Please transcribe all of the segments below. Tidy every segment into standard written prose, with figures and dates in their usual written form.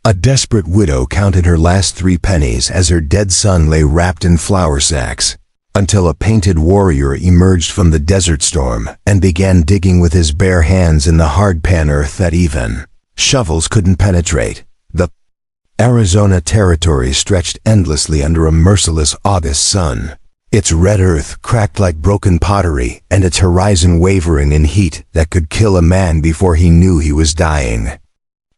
A desperate widow counted her last 3 pennies as her dead son lay wrapped in flour sacks, until a painted warrior emerged from the desert storm and began digging with his bare hands in the hard-pan earth that even shovels couldn't penetrate. The Arizona territory stretched endlessly under a merciless August sun, its red earth cracked like broken pottery and its horizon wavering in heat that could kill a man before he knew he was dying.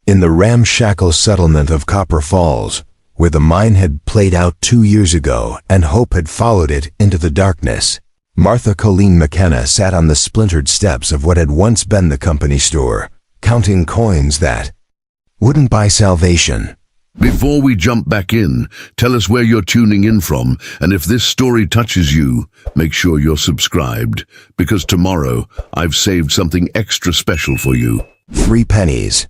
In the ramshackle settlement of Copper Falls, where the mine had played out 2 years ago and hope had followed it into the darkness, Martha Colleen McKenna sat on the splintered steps of what had once been the company store, counting coins that wouldn't buy salvation. Before we jump back in, tell us where you're tuning in from, and if this story touches you, make sure you're subscribed, because tomorrow I've saved something extra special for you. 3 pennies.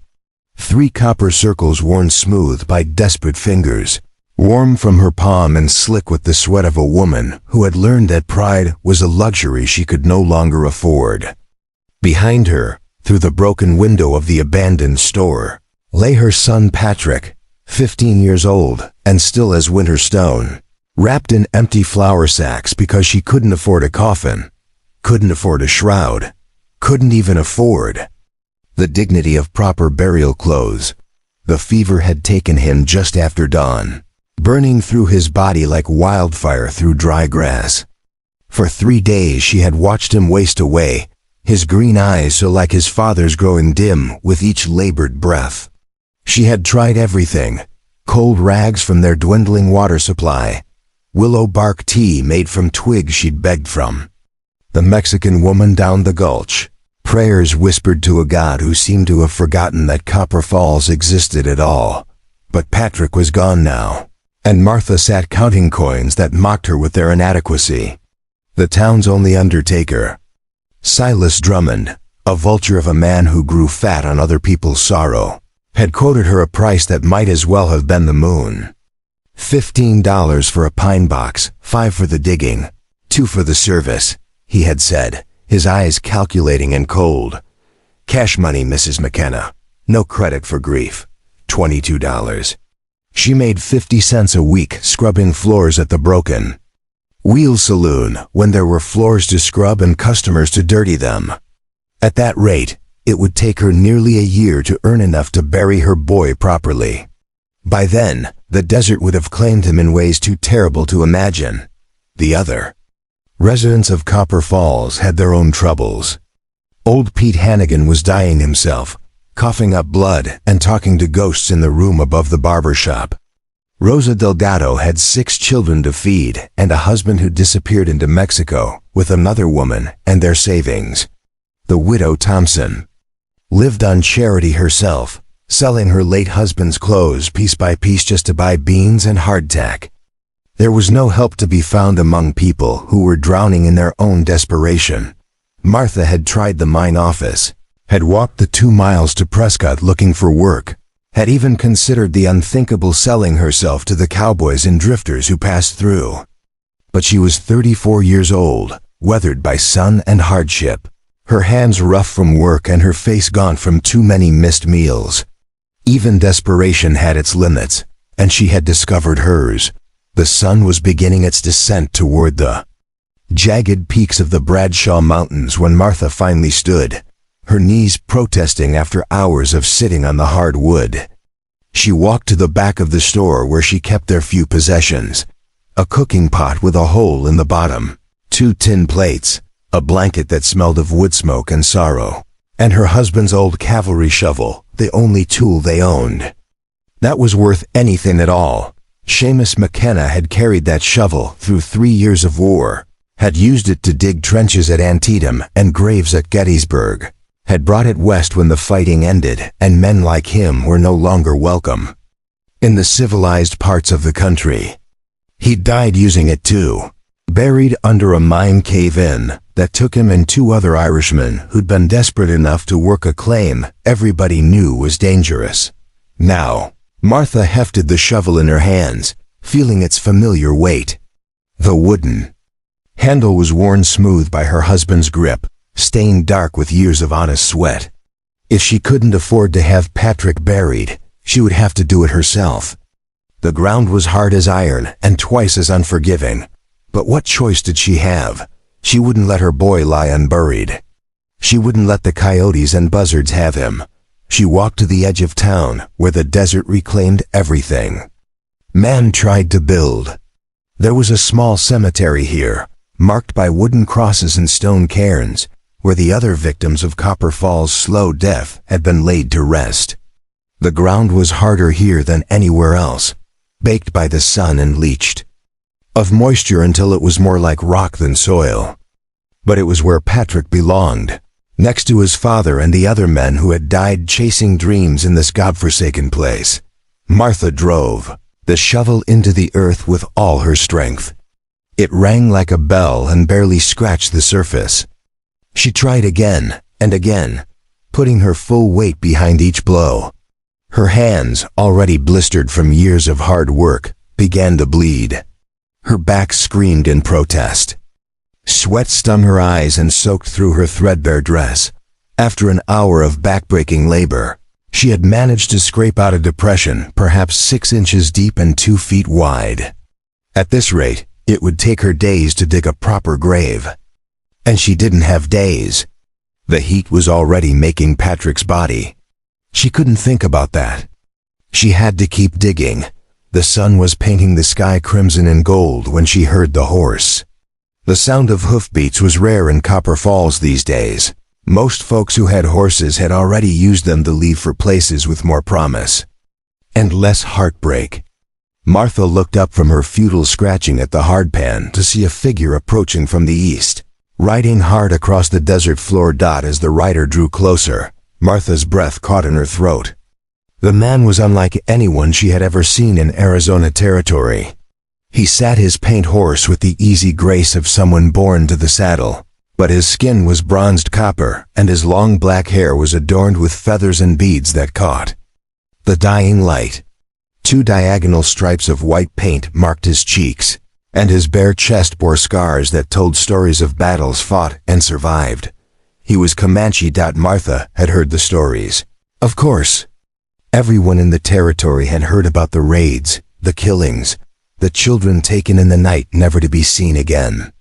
3 copper circles worn smooth by desperate fingers, warm from her palm and slick with the sweat of a woman who had learned that pride was a luxury she could no longer afford. Behind her, through the broken window of the abandoned store, lay her son Patrick, 15 years old and still as winter stone, wrapped in empty flour sacks because she couldn't afford a coffin, couldn't afford a shroud, couldn't even afford the dignity of proper burial clothes. The fever had taken him just after dawn, burning through his body like wildfire through dry grass. For 3 days she had watched him waste away, his green eyes so like his father's growing dim with each labored breath. She had tried everything: cold rags from their dwindling water supply, willow bark tea made from twigs she'd begged from, the Mexican woman down the gulch, prayers whispered to a God who seemed to have forgotten that Copper Falls existed at all. But Patrick was gone now, and Martha sat counting coins that mocked her with their inadequacy. The town's only undertaker, Silas Drummond, a vulture of a man who grew fat on other people's sorrow, had quoted her a price that might as well have been the moon. $15 for a pine box, $5 for the digging, $2 for the service, he had said, his eyes calculating and cold. Cash money, Mrs. McKenna. No credit for grief. $22. She made 50 cents a week scrubbing floors at the Broken Wheel Saloon when there were floors to scrub and customers to dirty them. At that rate, it would take her nearly a year to earn enough to bury her boy properly. By then, the desert would have claimed him in ways too terrible to imagine. The other residents of Copper Falls had their own troubles. Old Pete Hannigan was dying himself, coughing up blood and talking to ghosts in the room above the barber shop. Rosa Delgado had 6 children to feed and a husband who disappeared into Mexico with another woman and their savings. The widow Thompson lived on charity herself, selling her late husband's clothes piece by piece just to buy beans and hardtack. There was no help to be found among people who were drowning in their own desperation. Martha had tried the mine office, had walked the 2 miles to Prescott looking for work, had even considered the unthinkable selling herself to the cowboys and drifters who passed through. But she was 34 years old, weathered by sun and hardship, her hands rough from work and her face gaunt from too many missed meals. Even desperation had its limits, and she had discovered hers. The sun was beginning its descent toward the jagged peaks of the Bradshaw Mountains when Martha finally stood, her knees protesting after hours of sitting on the hard wood. She walked to the back of the store where she kept their few possessions: a cooking pot with a hole in the bottom, 2 tin plates, a blanket that smelled of wood smoke and sorrow, and her husband's old cavalry shovel, the only tool they owned. That was worth anything at all. Seamus McKenna had carried that shovel through 3 years of war, had used it to dig trenches at Antietam and graves at Gettysburg, had brought it west when the fighting ended and men like him were no longer welcome in the civilized parts of the country. He died using it too, buried under a mine cave-in that took him and 2 other Irishmen who'd been desperate enough to work a claim everybody knew was dangerous. Now, Martha hefted the shovel in her hands, feeling its familiar weight. The wooden handle was worn smooth by her husband's grip, stained dark with years of honest sweat. If she couldn't afford to have Patrick buried, She would have to do it herself. The ground was hard as iron and twice as unforgiving. But what choice did she have? She wouldn't let her boy lie unburied. She wouldn't let the coyotes and buzzards have him. She walked to the edge of town, where the desert reclaimed everything. Man tried to build. There was a small cemetery here, marked by wooden crosses and stone cairns, where the other victims of Copper Fall's slow death had been laid to rest. The ground was harder here than anywhere else, baked by the sun and leached of moisture until it was more like rock than soil. But it was where Patrick belonged, next to his father and the other men who had died chasing dreams in this godforsaken place. Martha drove the shovel into the earth with all her strength. It rang like a bell and barely scratched the surface. She tried again and again, putting her full weight behind each blow. Her hands, already blistered from years of hard work, began to bleed. Her back screamed in protest. Sweat stung her eyes and soaked through her threadbare dress. After an hour of backbreaking labor, she had managed to scrape out a depression perhaps 6 inches deep and 2 feet wide. At this rate, it would take her days to dig a proper grave. And she didn't have days. The heat was already making Patrick's body. She couldn't think about that. She had to keep digging. The sun was painting the sky crimson and gold when she heard the horse. The sound of hoofbeats was rare in Copper Falls these days. Most folks who had horses had already used them to leave for places with more promise and less heartbreak. Martha looked up from her futile scratching at the hardpan to see a figure approaching from the east, riding hard across the desert floor. As the rider drew closer, Martha's breath caught in her throat. The man was unlike anyone she had ever seen in Arizona territory. He sat his paint horse with the easy grace of someone born to the saddle, but his skin was bronzed copper and his long black hair was adorned with feathers and beads that caught the dying light. 2 diagonal stripes of white paint marked his cheeks, and his bare chest bore scars that told stories of battles fought and survived. He was Comanche. Martha had heard the stories. Of course. Everyone in the territory had heard about the raids, the killings, the children taken in the night never to be seen again.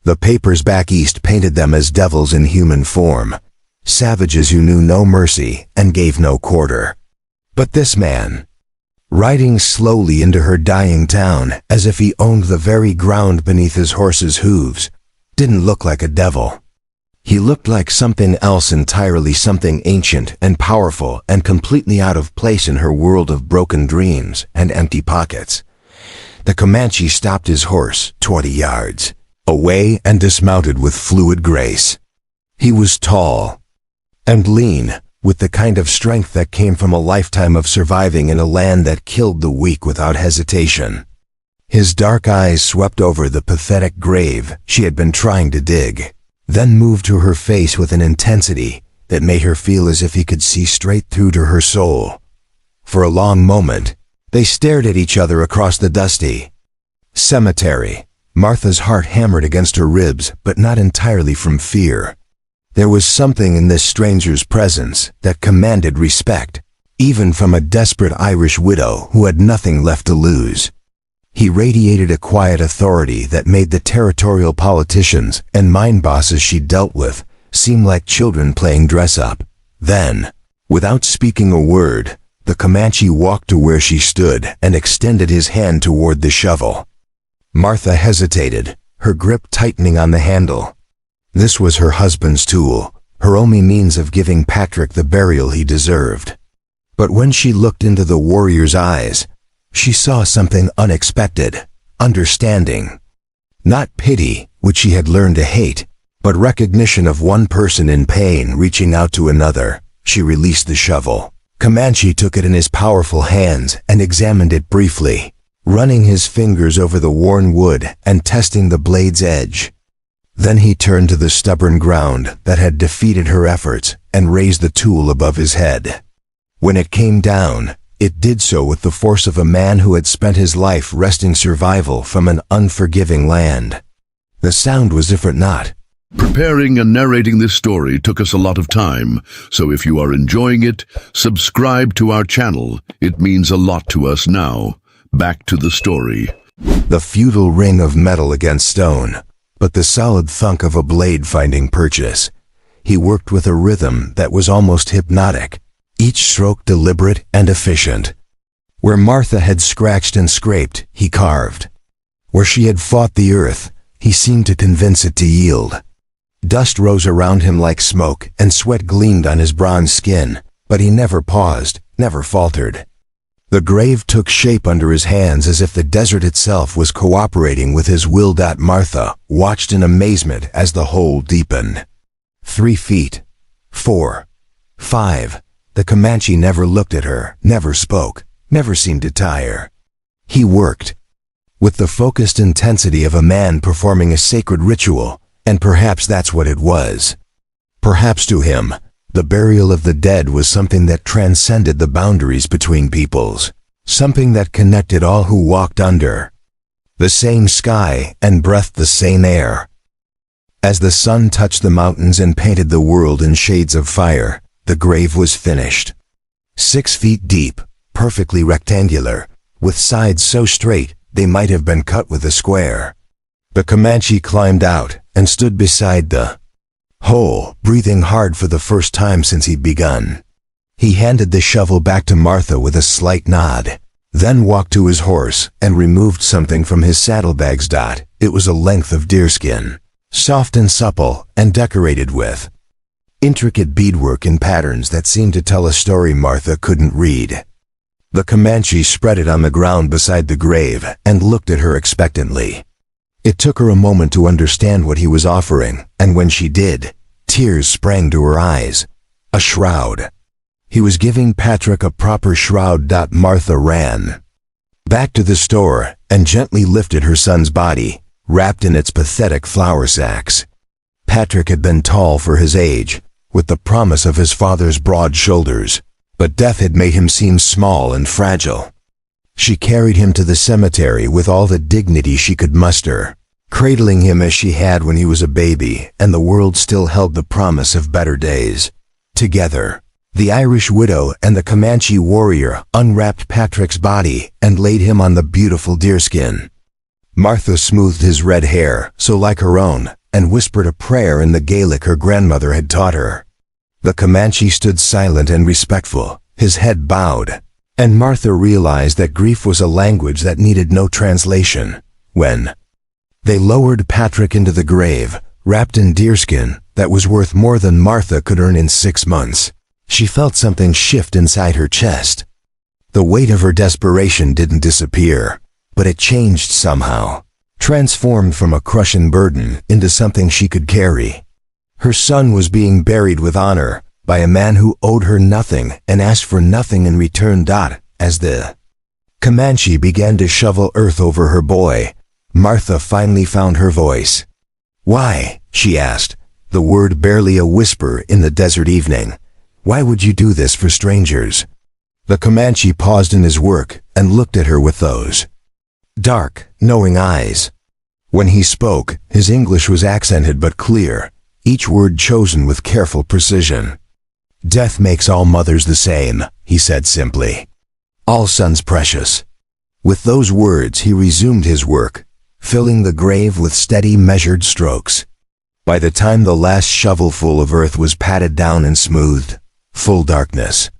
The papers back east painted them as devils in human form, savages who knew no mercy and gave no quarter. But this man, riding slowly into her dying town as if he owned the very ground beneath his horse's hooves, didn't look like a devil. He looked like something else entirely, something ancient and powerful and completely out of place in her world of broken dreams and empty pockets. The Comanche stopped his horse 20 yards away and dismounted with fluid grace. He was tall and lean, with the kind of strength that came from a lifetime of surviving in a land that killed the weak without hesitation. His dark eyes swept over the pathetic grave she had been trying to dig, then moved to her face with an intensity that made her feel as if he could see straight through to her soul. For a long moment, they stared at each other across the dusty cemetery. Martha's heart hammered against her ribs, but not entirely from fear. There was something in this stranger's presence that commanded respect, even from a desperate Irish widow who had nothing left to lose. He radiated a quiet authority that made the territorial politicians and mine bosses she dealt with seem like children playing dress-up. Then, without speaking a word, the Comanche walked to where she stood and extended his hand toward the shovel. Martha hesitated, her grip tightening on the handle. This was her husband's tool, her only means of giving Patrick the burial he deserved. But when she looked into the warrior's eyes, she saw something unexpected, understanding. Not pity, which she had learned to hate, but recognition of one person in pain reaching out to another. She released the shovel. Comanche took it in his powerful hands and examined it briefly, running his fingers over the worn wood and testing the blade's edge. Then he turned to the stubborn ground that had defeated her efforts and raised the tool above his head. When it came down, it did so with the force of a man who had spent his life wresting survival from an unforgiving land. The sound was different, not Preparing and narrating this story took us a lot of time, so if you are enjoying it, subscribe to our channel. It means a lot to us now. Back to the story. The futile ring of metal against stone, but the solid thunk of a blade finding purchase. He worked with a rhythm that was almost hypnotic, each stroke deliberate and efficient. Where Martha had scratched and scraped, he carved. Where she had fought the earth, he seemed to convince it to yield. Dust rose around him like smoke, and sweat gleamed on his bronze skin, but he never paused, never faltered. The grave took shape under his hands as if the desert itself was cooperating with his will. Martha watched in amazement as the hole deepened. 3 feet. 4. 5. The Comanche never looked at her, never spoke, never seemed to tire. He worked with the focused intensity of a man performing a sacred ritual, and perhaps that's what it was. Perhaps to him, the burial of the dead was something that transcended the boundaries between peoples, something that connected all who walked under the same sky and breathed the same air. As the sun touched the mountains and painted the world in shades of fire, the grave was finished. 6 feet deep, perfectly rectangular, with sides so straight they might have been cut with a square. The Comanche climbed out and stood beside the hole, breathing hard for the first time since he'd begun. He handed the shovel back to Martha with a slight nod, then walked to his horse and removed something from his saddlebags. It was a length of deerskin, soft and supple and decorated with intricate beadwork in patterns that seemed to tell a story Martha couldn't read. The Comanche spread it on the ground beside the grave and looked at her expectantly. It took her a moment to understand what he was offering, and when she did, tears sprang to her eyes. A shroud. He was giving Patrick a proper shroud. Martha ran back to the store and gently lifted her son's body, wrapped in its pathetic flour sacks. Patrick had been tall for his age, with the promise of his father's broad shoulders, but death had made him seem small and fragile. She carried him to the cemetery with all the dignity she could muster, cradling him as she had when he was a baby and the world still held the promise of better days. Together, the Irish widow and the Comanche warrior unwrapped Patrick's body and laid him on the beautiful deerskin. Martha smoothed his red hair, so like her own, and whispered a prayer in the Gaelic her grandmother had taught her. The Comanche stood silent and respectful, his head bowed, and Martha realized that grief was a language that needed no translation. When they lowered Patrick into the grave, wrapped in deerskin that was worth more than Martha could earn in 6 months, she felt something shift inside her chest. The weight of her desperation didn't disappear, but it changed somehow, transformed from a crushing burden into something she could carry. Her son was being buried with honor by a man who owed her nothing and asked for nothing in return. As the Comanche began to shovel earth over her boy, Martha finally found her voice. "Why?" she asked, the word barely a whisper in the desert evening. "Why would you do this for strangers?" The Comanche paused in his work and looked at her with those dark, knowing eyes. When he spoke, his English was accented but clear, each word chosen with careful precision. "Death makes all mothers the same," he said simply. "All sons precious." With those words he resumed his work, filling the grave with steady, measured strokes. By the time the last shovelful of earth was patted down and smoothed, full darkness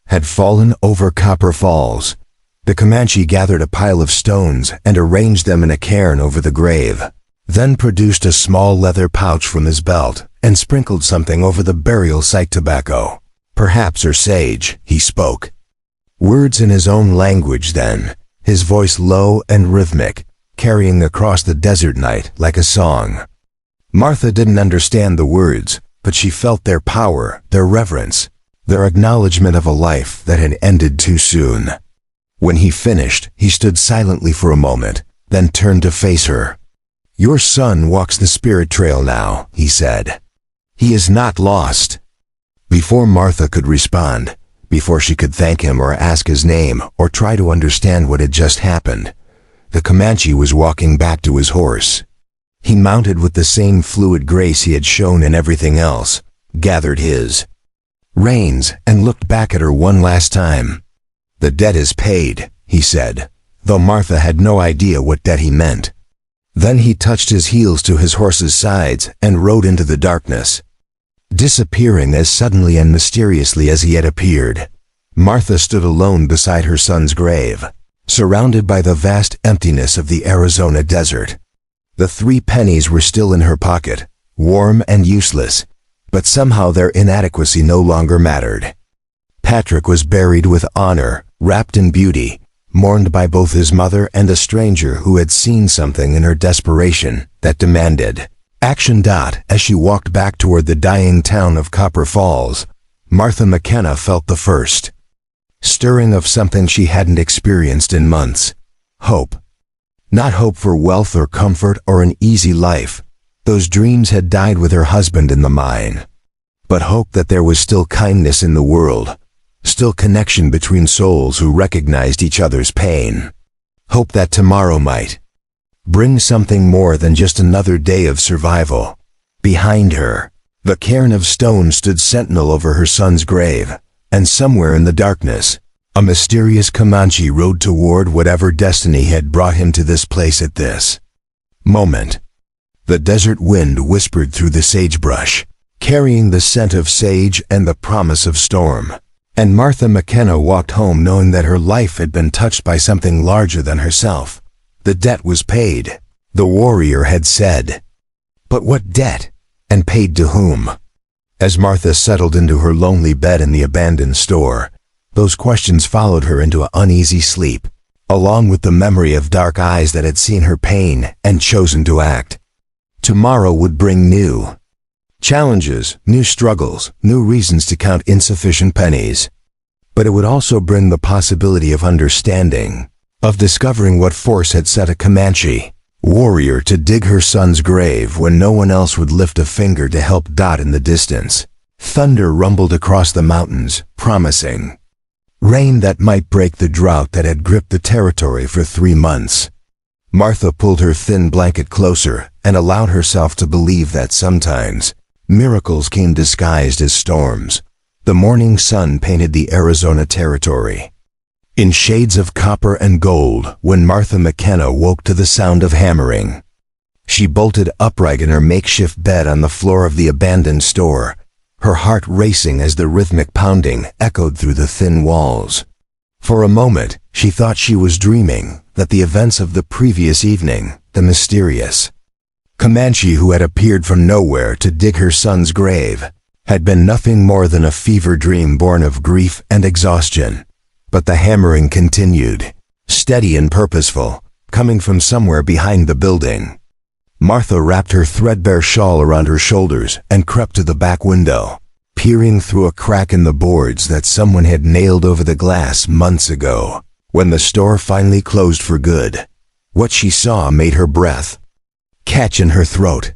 had fallen over Copper Falls. The Comanche gathered a pile of stones and arranged them in a cairn over the grave, then produced a small leather pouch from his belt and sprinkled something over the burial site. "Tobacco, perhaps, or sage," he spoke. Words in his own language then, his voice low and rhythmic, carrying across the desert night like a song. Martha didn't understand the words, but she felt their power, their reverence, their acknowledgement of a life that had ended too soon. When he finished, he stood silently for a moment, then turned to face her. "Your son walks the spirit trail now," he said. "He is not lost." Before Martha could respond, before she could thank him or ask his name or try to understand what had just happened, the Comanche was walking back to his horse. He mounted with the same fluid grace he had shown in everything else, gathered his reins, and looked back at her one last time. "The debt is paid," he said, though Martha had no idea what debt he meant. Then he touched his heels to his horse's sides and rode into the darkness, disappearing as suddenly and mysteriously as he had appeared. Martha stood alone beside her son's grave, surrounded by the vast emptiness of the Arizona desert. The 3 pennies were still in her pocket, warm and useless, but somehow their inadequacy no longer mattered. Patrick was buried with honor, wrapped in beauty, mourned by both his mother and a stranger who had seen something in her desperation that demanded action. As she walked back toward the dying town of Copper Falls, Martha McKenna felt the first stirring of something she hadn't experienced in months. Hope. Not hope for wealth or comfort or an easy life. Those dreams had died with her husband in the mine. But hope that there was still kindness in the world, still connection between souls who recognized each other's pain. Hope that tomorrow might bring something more than just another day of survival. Behind her, the cairn of stone stood sentinel over her son's grave, and somewhere in the darkness, a mysterious Comanche rode toward whatever destiny had brought him to this place at this moment. The desert wind whispered through the sagebrush, carrying the scent of sage and the promise of storm. And Martha McKenna walked home knowing that her life had been touched by something larger than herself. The debt was paid, the warrior had said. But what debt? And paid to whom? As Martha settled into her lonely bed in the abandoned store, those questions followed her into an uneasy sleep, along with the memory of dark eyes that had seen her pain and chosen to act. Tomorrow would bring new challenges, new struggles, new reasons to count insufficient pennies. But it would also bring the possibility of understanding, of discovering what force had set a Comanche warrior to dig her son's grave when no one else would lift a finger to help. In the distance, thunder rumbled across the mountains, promising rain that might break the drought that had gripped the territory for 3 months. Martha pulled her thin blanket closer and allowed herself to believe that sometimes miracles came disguised as storms. The morning sun painted the Arizona territory in shades of copper and gold when Martha McKenna woke to the sound of hammering. She bolted upright in her makeshift bed on the floor of the abandoned store, her heart racing as the rhythmic pounding echoed through the thin walls. For a moment, she thought she was dreaming, that the events of the previous evening, the mysterious Comanche who had appeared from nowhere to dig her son's grave, had been nothing more than a fever dream born of grief and exhaustion. But the hammering continued, steady and purposeful, coming from somewhere behind the building. Martha wrapped her threadbare shawl around her shoulders and crept to the back window, peering through a crack in the boards that someone had nailed over the glass months ago. When the store finally closed for good, what she saw made her breath catch in her throat.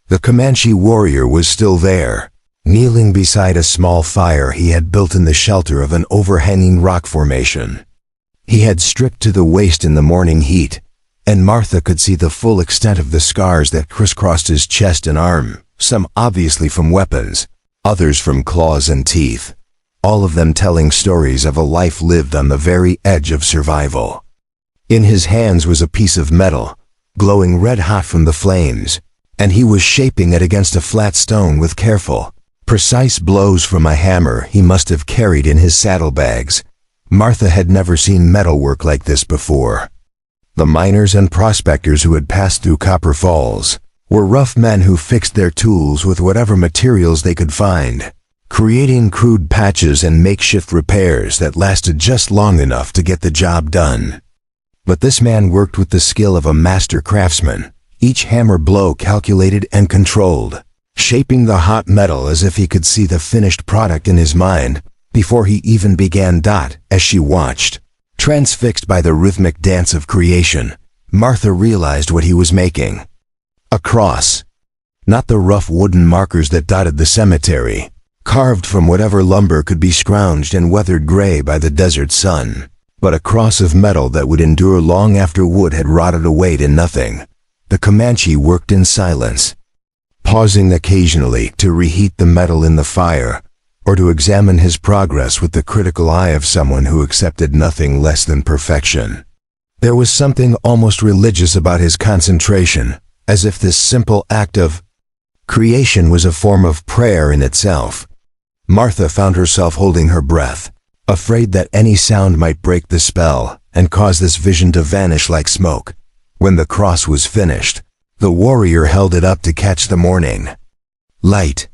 The Comanche warrior was still there, kneeling beside a small fire he had built in the shelter of an overhanging rock formation. He had stripped to the waist in the morning heat, and Martha could see the full extent of the scars that crisscrossed his chest and arm, some obviously from weapons, others from claws and teeth, all of them telling stories of a life lived on the very edge of survival. In his hands was a piece of metal, glowing red-hot from the flames, and he was shaping it against a flat stone with careful, precise blows from a hammer he must have carried in his saddlebags. Martha had never seen metalwork like this before. The miners and prospectors who had passed through Copper Falls were rough men who fixed their tools with whatever materials they could find, creating crude patches and makeshift repairs that lasted just long enough to get the job done. But this man worked with the skill of a master craftsman, each hammer blow calculated and controlled, shaping the hot metal as if he could see the finished product in his mind before he even began. As she watched, transfixed by the rhythmic dance of creation, Martha realized what he was making. A cross. Not the rough wooden markers that dotted the cemetery, carved from whatever lumber could be scrounged and weathered gray by the desert sun, but a cross of metal that would endure long after wood had rotted away to nothing. the Comanche worked in silence, pausing occasionally to reheat the metal in the fire or to examine his progress with the critical eye of someone who accepted nothing less than perfection. There was something almost religious about his concentration, as if this simple act of creation was a form of prayer in itself. Martha found herself holding her breath, afraid that any sound might break the spell and cause this vision to vanish like smoke. When the cross was finished, the warrior held it up to catch the morning light.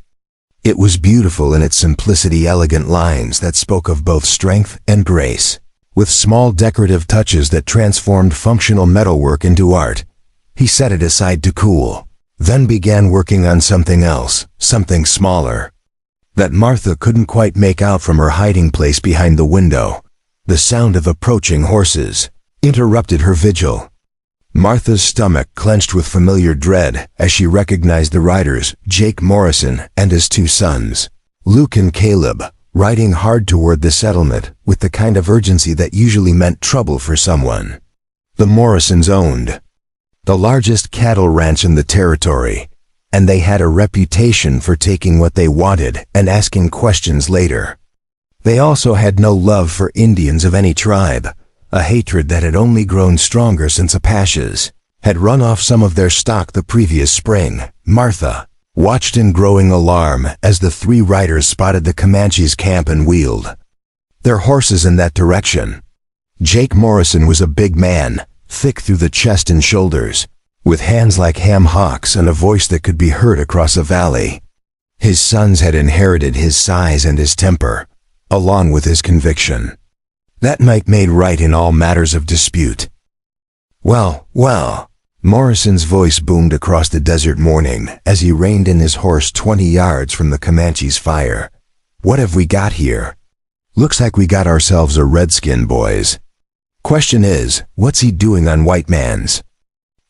It was beautiful in its simplicity, elegant lines that spoke of both strength and grace, with small decorative touches that transformed functional metalwork into art. He set it aside to cool, then began working on something else, something smaller, that Martha couldn't quite make out from her hiding place behind the window. The sound of approaching horses interrupted her vigil. Martha's stomach clenched with familiar dread as she recognized the riders, Jake Morrison and his two sons, Luke and Caleb, riding hard toward the settlement with the kind of urgency that usually meant trouble for someone. The Morrisons owned the largest cattle ranch in the territory, and they had a reputation for taking what they wanted and asking questions later. They also had no love for Indians of any tribe, a hatred that had only grown stronger since Apaches had run off some of their stock the previous spring. Martha watched in growing alarm as the three riders spotted the Comanche's camp and wheeled their horses in that direction. Jake Morrison was a big man, thick through the chest and shoulders, with hands like ham hocks and a voice that could be heard across a valley. His sons had inherited his size and his temper, along with his conviction that might made right in all matters of dispute. Well, Morrison's voice boomed across the desert morning as he reined in his horse 20 yards from the Comanche's fire. What have we got here? Looks like we got ourselves a redskin, boys. Question is, what's he doing on white man's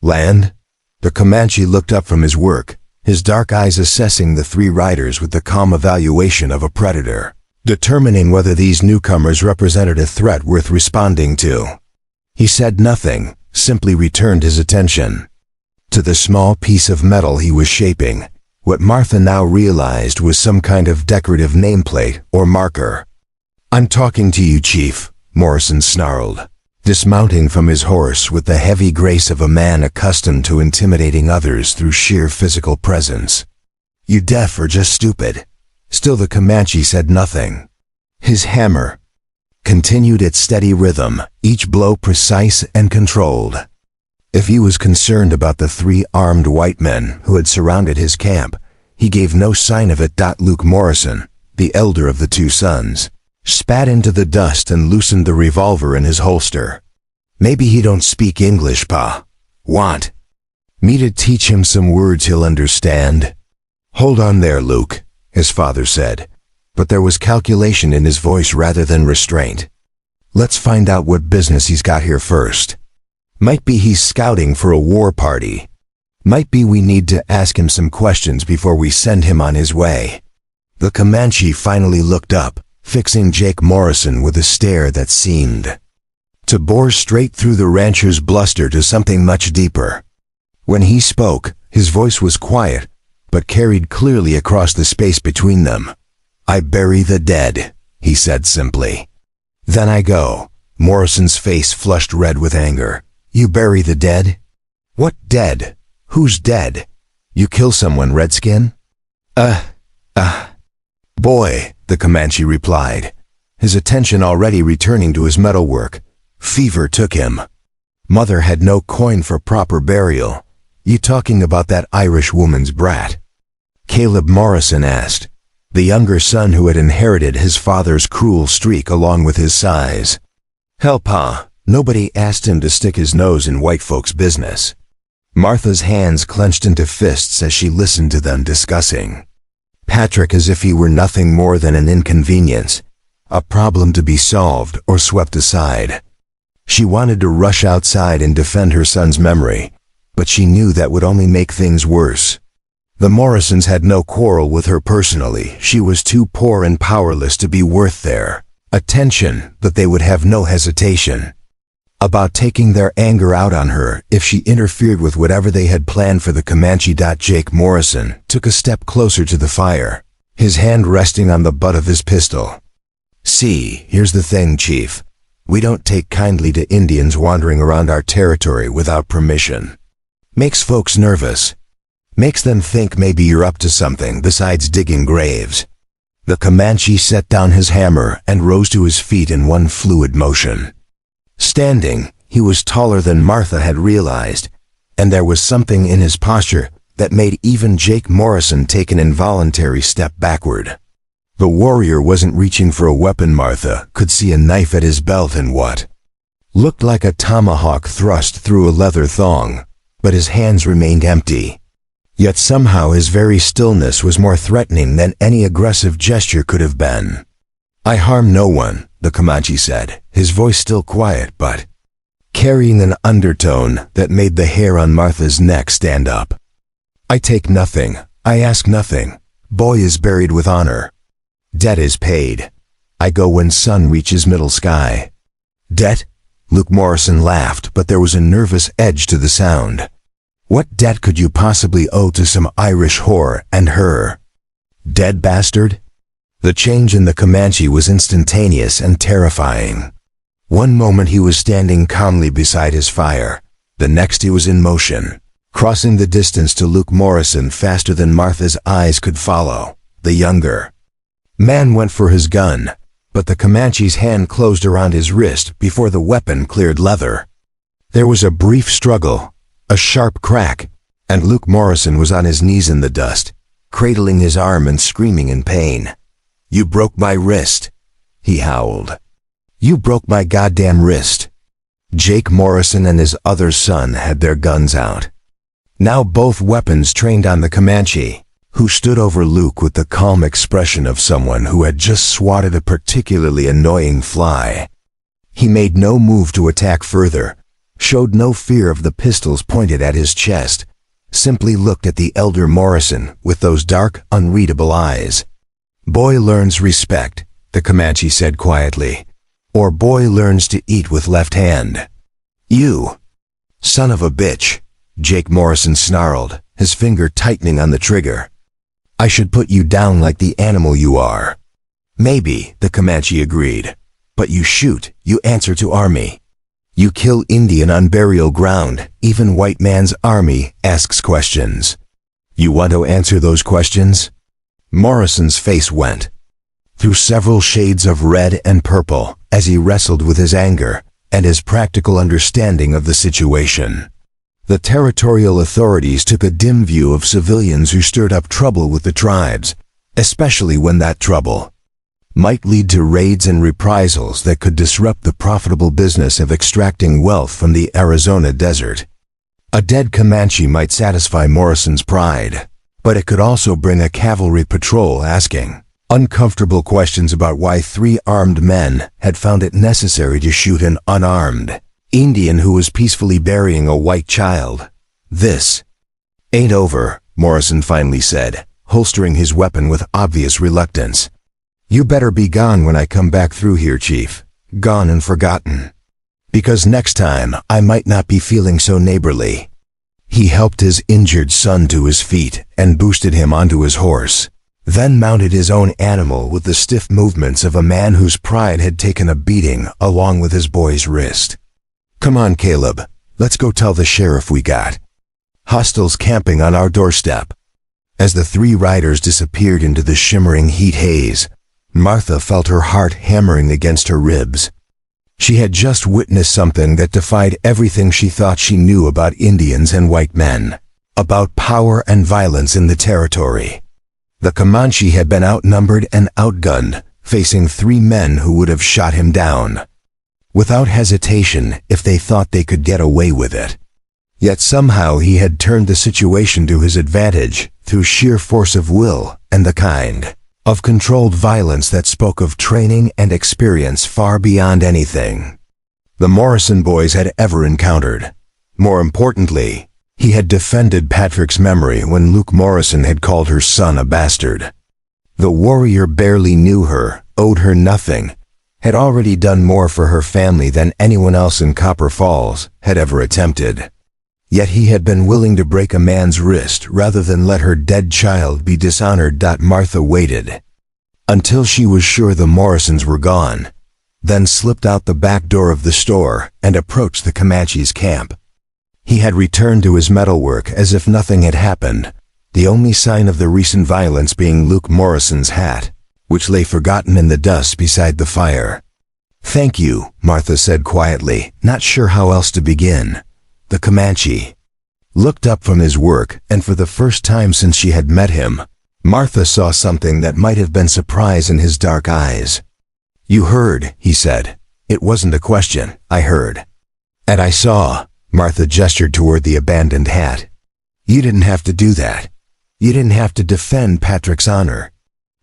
land? The Comanche looked up from his work, his dark eyes assessing the three riders with the calm evaluation of a predator, determining whether these newcomers represented a threat worth responding to. He said nothing, simply returned his attention to the small piece of metal he was shaping. What Martha now realized was some kind of decorative nameplate or marker. "I'm talking to you, Chief," Morrison snarled, dismounting from his horse with the heavy grace of a man accustomed to intimidating others through sheer physical presence. "You deaf or just stupid?" Still the Comanche said nothing. His hammer continued its steady rhythm, each blow precise and controlled. If he was concerned about the three armed white men who had surrounded his camp, he gave no sign of it. Luke Morrison, the elder of the two sons, spat into the dust and loosened the revolver in his holster. "Maybe he don't speak English, Pa. Want me to teach him some words he'll understand?" "Hold on there, Luke," his father said, but there was calculation in his voice rather than restraint. "Let's find out what business he's got here first. Might be he's scouting for a war party. Might be we need to ask him some questions before we send him on his way." The Comanche finally looked up, fixing Jake Morrison with a stare that seemed to bore straight through the rancher's bluster to something much deeper. When he spoke, his voice was quiet, but carried clearly across the space between them. "I bury the dead," he said simply. "Then I go." Morrison's face flushed red with anger. "You bury the dead? What dead? Who's dead? You kill someone, Redskin?" Boy," the Comanche replied, his attention already returning to his metalwork. Fever took him. "Mother had no coin for proper burial. You talking about that Irish woman's brat?" Caleb Morrison asked, the younger son who had inherited his father's cruel streak along with his size. "Hell, Pa, nobody asked him to stick his nose in white folks' business." Martha's hands clenched into fists as she listened to them discussing Patrick as if he were nothing more than an inconvenience, a problem to be solved or swept aside. She wanted to rush outside and defend her son's memory, but she knew that would only make things worse. The Morrisons had no quarrel with her personally. She was too poor and powerless to be worth their attention, but they would have no hesitation about taking their anger out on her if she interfered with whatever they had planned for the Comanche. Jake Morrison took a step closer to the fire, his hand resting on the butt of his pistol. "See, here's the thing, Chief. We don't take kindly to Indians wandering around our territory without permission. Makes folks nervous. Makes them think maybe you're up to something besides digging graves." The Comanche set down his hammer and rose to his feet in one fluid motion. Standing, he was taller than Martha had realized, and there was something in his posture that made even Jake Morrison take an involuntary step backward. The warrior wasn't reaching for a weapon. Martha could see a knife at his belt and what looked like a tomahawk thrust through a leather thong, but his hands remained empty. Yet somehow his very stillness was more threatening than any aggressive gesture could have been. "I harm no one," the Comanche said, his voice still quiet but carrying an undertone that made the hair on Martha's neck stand up. "I take nothing. I ask nothing. Boy is buried with honor. Debt is paid. I go when sun reaches middle sky." "Debt?" Luke Morrison laughed, but there was a nervous edge to the sound. "What debt could you possibly owe to some Irish whore and her? Dead bastard?" The change in the Comanche was instantaneous and terrifying. One moment he was standing calmly beside his fire. The next he was in motion, crossing the distance to Luke Morrison faster than Martha's eyes could follow. The younger man went for his gun, but the Comanche's hand closed around his wrist before the weapon cleared leather. There was a brief struggle, a sharp crack, and Luke Morrison was on his knees in the dust, cradling his arm and screaming in pain. "You broke my wrist," he howled. "You broke my goddamn wrist." Jake Morrison and his other son had their guns out, now both weapons trained on the Comanche, who stood over Luke with the calm expression of someone who had just swatted a particularly annoying fly. He made no move to attack further, showed no fear of the pistols pointed at his chest, simply looked at the elder Morrison with those dark, unreadable eyes. "Boy learns respect," the Comanche said quietly, "or boy learns to eat with left hand." "You son of a bitch," Jake Morrison snarled, his finger tightening on the trigger. "I should put you down like the animal you are." "Maybe," the Comanche agreed, "but you shoot, you answer to army. You kill Indian on burial ground, even white man's army asks questions. You want to answer those questions?" Morrison's face went through several shades of red and purple as he wrestled with his anger and his practical understanding of the situation. The territorial authorities took a dim view of civilians who stirred up trouble with the tribes, especially when that trouble might lead to raids and reprisals that could disrupt the profitable business of extracting wealth from the Arizona desert. A dead Comanche might satisfy Morrison's pride, but it could also bring a cavalry patrol asking uncomfortable questions about why 3 armed men had found it necessary to shoot an unarmed Indian who was peacefully burying a white child. "This ain't over," Morrison finally said, holstering his weapon with obvious reluctance. "You better be gone when I come back through here, Chief. Gone and forgotten. Because next time I might not be feeling so neighborly." He helped his injured son to his feet and boosted him onto his horse, then mounted his own animal with the stiff movements of a man whose pride had taken a beating along with his boy's wrist. "Come on, Caleb. Let's go tell the sheriff we got hostiles camping on our doorstep." As the 3 riders disappeared into the shimmering heat haze, Martha felt her heart hammering against her ribs. She had just witnessed something that defied everything she thought she knew about Indians and white men, about power and violence in the territory. The Comanche had been outnumbered and outgunned, facing 3 men who would have shot him down without hesitation if they thought they could get away with it. Yet somehow he had turned the situation to his advantage through sheer force of will and the kind of controlled violence that spoke of training and experience far beyond anything the Morrison boys had ever encountered. More importantly, he had defended Patrick's memory when Luke Morrison had called her son a bastard. The warrior barely knew her, owed her nothing, had already done more for her family than anyone else in Copper Falls had ever attempted. Yet he had been willing to break a man's wrist rather than let her dead child be dishonored. Martha waited until she was sure the Morrisons were gone, then slipped out the back door of the store and approached the Comanche's camp. He had returned to his metalwork as if nothing had happened, the only sign of the recent violence being Luke Morrison's hat, which lay forgotten in the dust beside the fire. "Thank you," Martha said quietly, not sure how else to begin. The Comanche looked up from his work, and for the first time since she had met him, Martha saw something that might have been surprise in his dark eyes. "You heard," he said. "It wasn't a question. I heard. And I saw." Martha gestured toward the abandoned hat. "You didn't have to do that. You didn't have to defend Patrick's honor."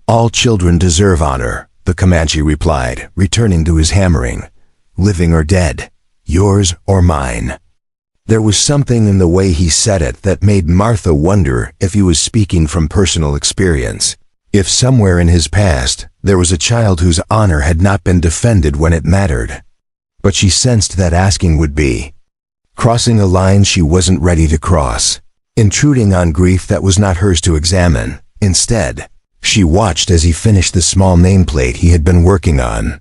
"All children deserve honor," the Comanche replied, returning to his hammering. "Living or dead. Yours or mine." There was something in the way he said it that made Martha wonder if he was speaking from personal experience, if somewhere in his past there was a child whose honor had not been defended when it mattered. But she sensed that asking would be crossing a line she wasn't ready to cross, intruding on grief that was not hers to examine. Instead, she watched as he finished the small nameplate he had been working on.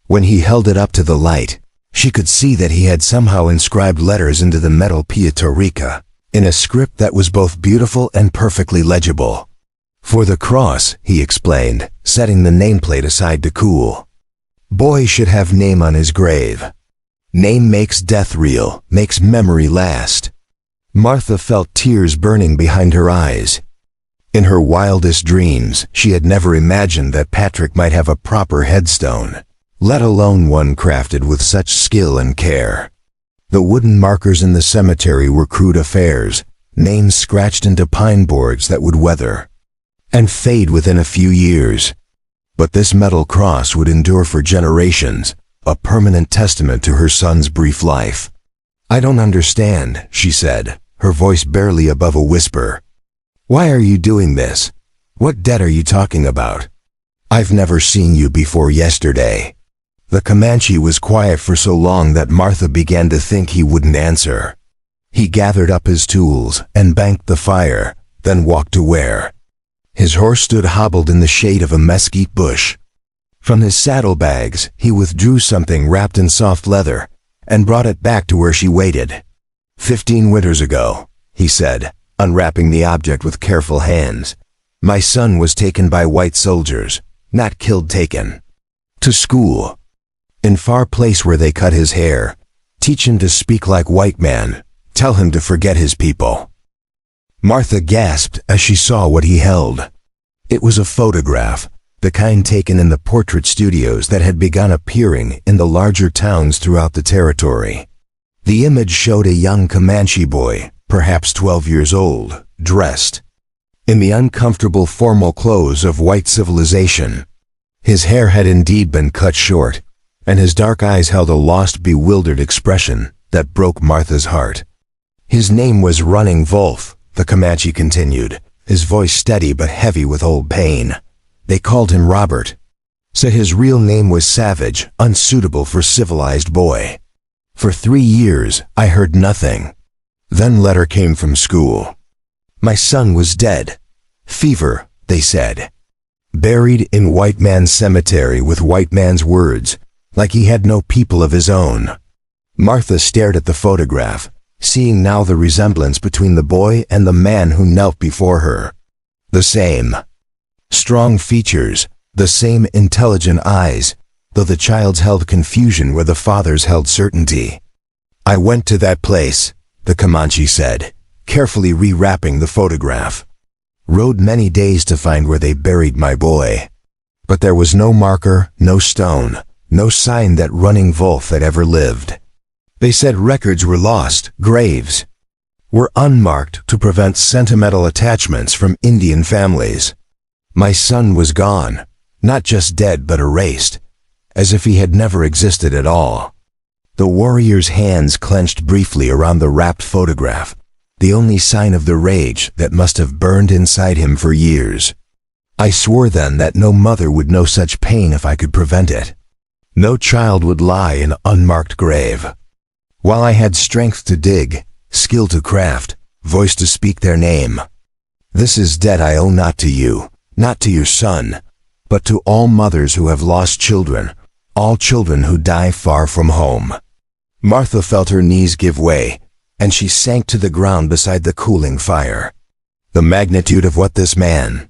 When he held it up to the light, she could see that he had somehow inscribed letters into the metal Puerto Rica, in a script that was both beautiful and perfectly legible. "For the cross," he explained, setting the nameplate aside to cool. "Boy should have name on his grave. Name makes death real, makes memory last." Martha felt tears burning behind her eyes. In her wildest dreams, she had never imagined that Patrick might have a proper headstone, let alone one crafted with such skill and care. The wooden markers in the cemetery were crude affairs, names scratched into pine boards that would weather and fade within a few years. But this metal cross would endure for generations, a permanent testament to her son's brief life. "I don't understand," she said, her voice barely above a whisper. "Why are you doing this? What debt are you talking about? I've never seen you before yesterday." The Comanche was quiet for so long that Martha began to think he wouldn't answer. He gathered up his tools and banked the fire, then walked to where his horse stood hobbled in the shade of a mesquite bush. From his saddlebags, he withdrew something wrapped in soft leather and brought it back to where she waited. 15 winters ago," he said, unwrapping the object with careful hands, "my son was taken by white soldiers, not killed, taken to school. In far place where they cut his hair, teach him to speak like white man, tell him to forget his people." Martha gasped as she saw what he held. It was a photograph, the kind taken in the portrait studios that had begun appearing in the larger towns throughout the territory. The image showed a young Comanche boy, perhaps 12 years old, dressed in the uncomfortable formal clothes of white civilization. His hair had indeed been cut short, and his dark eyes held a lost, bewildered expression that broke Martha's heart. "His name was Running Wolf," the Comanche continued, his voice steady but heavy with old pain. "They called him Robert. Said his real name was Savage, unsuitable for civilized boy. For 3 years, I heard nothing. Then letter came from school. My son was dead. Fever, they said. Buried in white man's cemetery with white man's words, like he had no people of his own." Martha stared at the photograph, seeing now the resemblance between the boy and the man who knelt before her. The same strong features, the same intelligent eyes, though the child's held confusion where the father's held certainty. "I went to that place," the Comanche said, carefully rewrapping the photograph. "Rode many days to find where they buried my boy. But there was no marker, no stone, no sign that Running Wolf had ever lived. They said records were lost, graves were unmarked to prevent sentimental attachments from Indian families. My son was gone, not just dead but erased, as if he had never existed at all." The warrior's hands clenched briefly around the wrapped photograph, the only sign of the rage that must have burned inside him for years. "I swore then that no mother would know such pain if I could prevent it. No child would lie in an unmarked grave. While I had strength to dig, skill to craft, voice to speak their name. This is debt I owe not to you, not to your son, but to all mothers who have lost children, all children who die far from home." Martha felt her knees give way, and she sank to the ground beside the cooling fire. The magnitude of what this man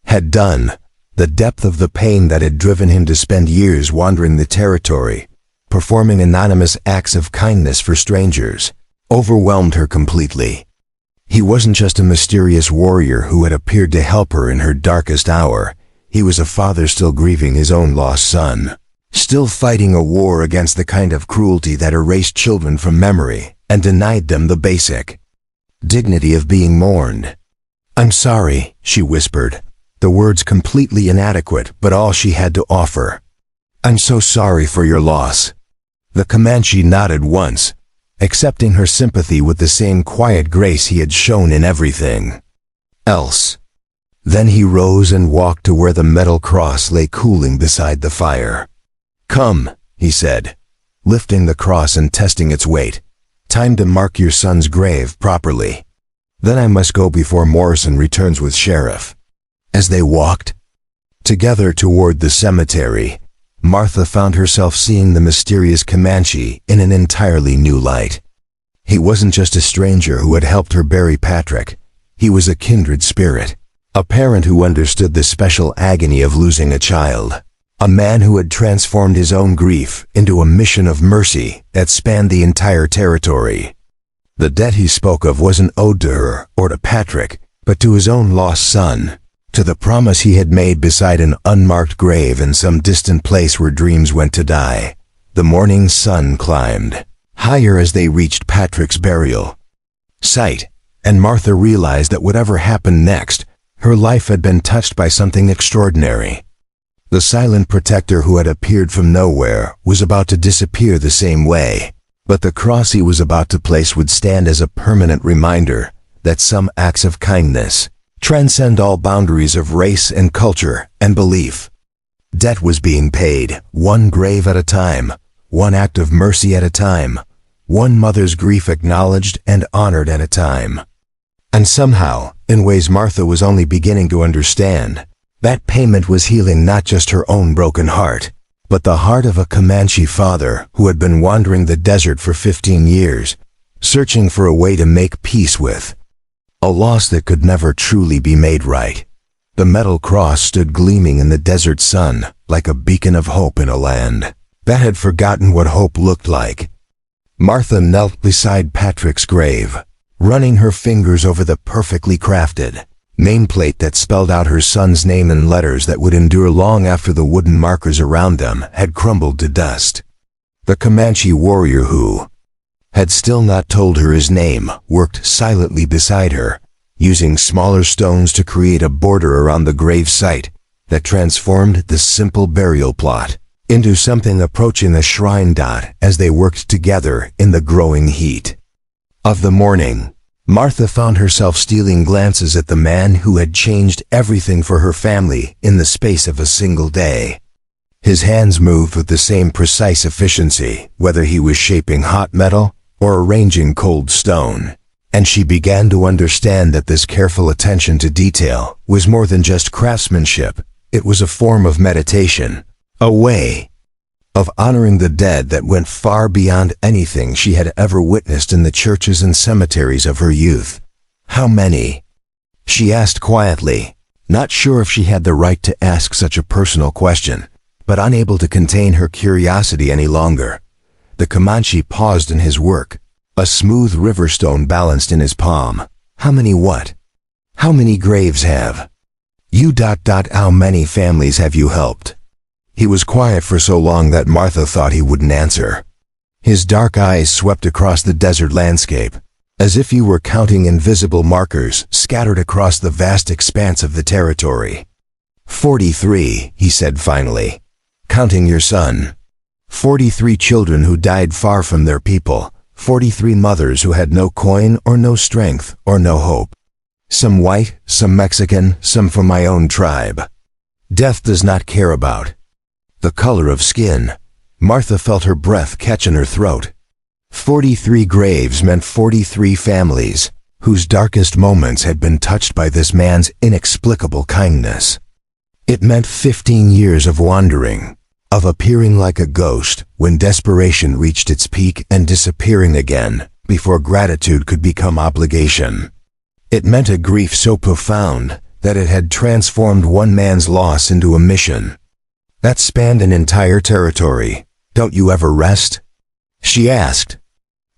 had done, the depth of the pain that had driven him to spend years wandering the territory, performing anonymous acts of kindness for strangers, overwhelmed her completely. He wasn't just a mysterious warrior who had appeared to help her in her darkest hour. He was a father still grieving his own lost son, still fighting a war against the kind of cruelty that erased children from memory and denied them the basic dignity of being mourned. "I'm sorry," she whispered, the words completely inadequate but all she had to offer. "I'm so sorry for your loss." The Comanche nodded once, accepting her sympathy with the same quiet grace he had shown in everything else. Then he rose and walked to where the metal cross lay cooling beside the fire. "Come," he said, lifting the cross and testing its weight. "Time to mark your son's grave properly. Then I must go before Morrison returns with sheriff." As they walked together toward the cemetery, Martha found herself seeing the mysterious Comanche in an entirely new light. He wasn't just a stranger who had helped her bury Patrick. He was a kindred spirit, a parent who understood the special agony of losing a child, a man who had transformed his own grief into a mission of mercy that spanned the entire territory. The debt he spoke of wasn't owed to her or to Patrick, but to his own lost son, to the promise he had made beside an unmarked grave in some distant place where dreams went to die. The morning sun climbed higher as they reached Patrick's burial site, and Martha realized that whatever happened next, her life had been touched by something extraordinary. The silent protector who had appeared from nowhere was about to disappear the same way, but the cross he was about to place would stand as a permanent reminder that some acts of kindness transcend all boundaries of race and culture and belief. Debt was being paid, one grave at a time, one act of mercy at a time, one mother's grief acknowledged and honored at a time. And somehow, in ways Martha was only beginning to understand, that payment was healing not just her own broken heart, but the heart of a Comanche father who had been wandering the desert for 15 years, searching for a way to make peace with a loss that could never truly be made right. The metal cross stood gleaming in the desert sun like a beacon of hope in a land that had forgotten what hope looked like. Martha knelt beside Patrick's grave, running her fingers over the perfectly crafted nameplate that spelled out her son's name in letters that would endure long after the wooden markers around them had crumbled to dust. The Comanche warrior who had still not told her his name worked silently beside her, using smaller stones to create a border around the grave site that transformed the simple burial plot into something approaching a shrine dot as they worked together in the growing heat of the morning. Martha found herself stealing glances at the man who had changed everything for her family in the space of a single day. His hands moved with the same precise efficiency, whether he was shaping hot metal or arranging cold stone, and she began to understand that this careful attention to detail was more than just craftsmanship. It was a form of meditation, a way of honoring the dead that went far beyond anything she had ever witnessed in the churches and cemeteries of her youth. "How many?" she asked quietly, not sure if she had the right to ask such a personal question, but unable to contain her curiosity any longer. The Comanche paused in his work, a smooth riverstone balanced in his palm. "How many what? How many graves have you... How many families have you helped?" He was quiet for so long that Martha thought he wouldn't answer. His dark eyes swept across the desert landscape, as if he were counting invisible markers scattered across the vast expanse of the territory. 43, he said finally, "counting your son. 43 children who died far from their people, 43 mothers who had no coin or no strength or no hope. Some white, some Mexican, some from my own tribe. Death does not care about the color of skin, Martha felt her breath catch in her throat. 43 graves meant 43 families, whose darkest moments had been touched by this man's inexplicable kindness. It meant 15 years of wandering, of appearing like a ghost when desperation reached its peak and disappearing again before gratitude could become obligation. It meant a grief so profound that it had transformed one man's loss into a mission that spanned an entire territory. "Don't you ever rest?" she asked.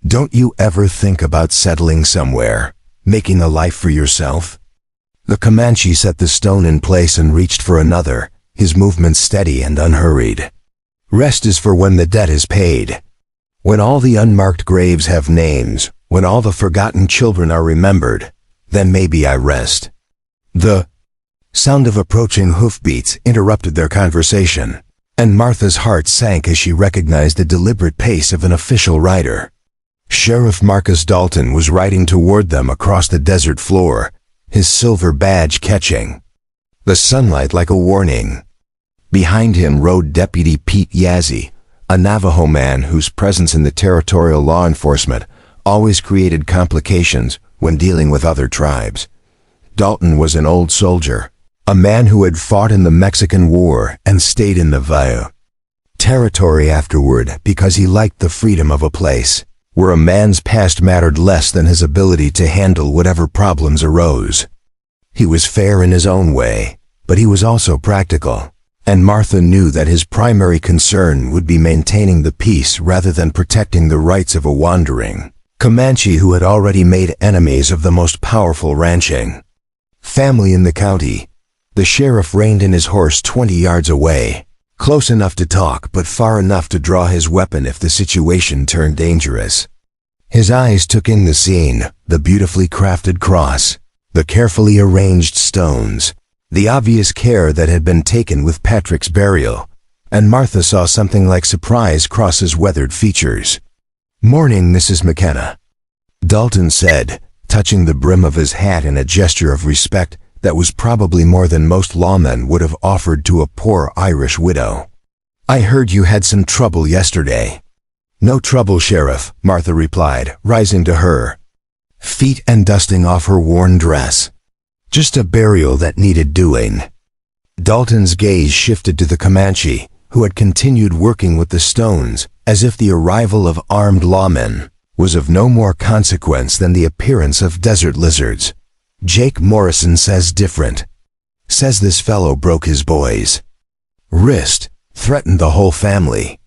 "Don't you ever think about settling somewhere, making a life for yourself?" The Comanche set the stone in place and reached for another, his movements steady and unhurried. "Rest is for when the debt is paid. When all the unmarked graves have names, when all the forgotten children are remembered, then maybe I rest." The sound of approaching hoofbeats interrupted their conversation, and Martha's heart sank as she recognized the deliberate pace of an official rider. Sheriff Marcus Dalton was riding toward them across the desert floor, his silver badge catching the sunlight like a warning. Behind him rode Deputy Pete Yazzie, a Navajo man whose presence in the territorial law enforcement always created complications when dealing with other tribes. Dalton was an old soldier, a man who had fought in the Mexican War and stayed in the Navajo territory afterward because he liked the freedom of a place where a man's past mattered less than his ability to handle whatever problems arose. He was fair in his own way, but he was also practical, and Martha knew that his primary concern would be maintaining the peace rather than protecting the rights of a wandering Comanche who had already made enemies of the most powerful ranching family in the county. The sheriff reined in his horse 20 yards away, close enough to talk but far enough to draw his weapon if the situation turned dangerous. His eyes took in the scene, the beautifully crafted cross, the carefully arranged stones, the obvious care that had been taken with Patrick's burial, and Martha saw something like surprise cross his weathered features. "Morning, Mrs. McKenna," Dalton said, touching the brim of his hat in a gesture of respect that was probably more than most lawmen would have offered to a poor Irish widow. "I heard you had some trouble yesterday." "No trouble, Sheriff," Martha replied, rising to her feet and dusting off her worn dress. "Just a burial that needed doing." Dalton's gaze shifted to the Comanche, who had continued working with the stones, as if the arrival of armed lawmen was of no more consequence than the appearance of desert lizards. "Jake Morrison says different. Says this fellow broke his boy's wrist, threatened the whole family."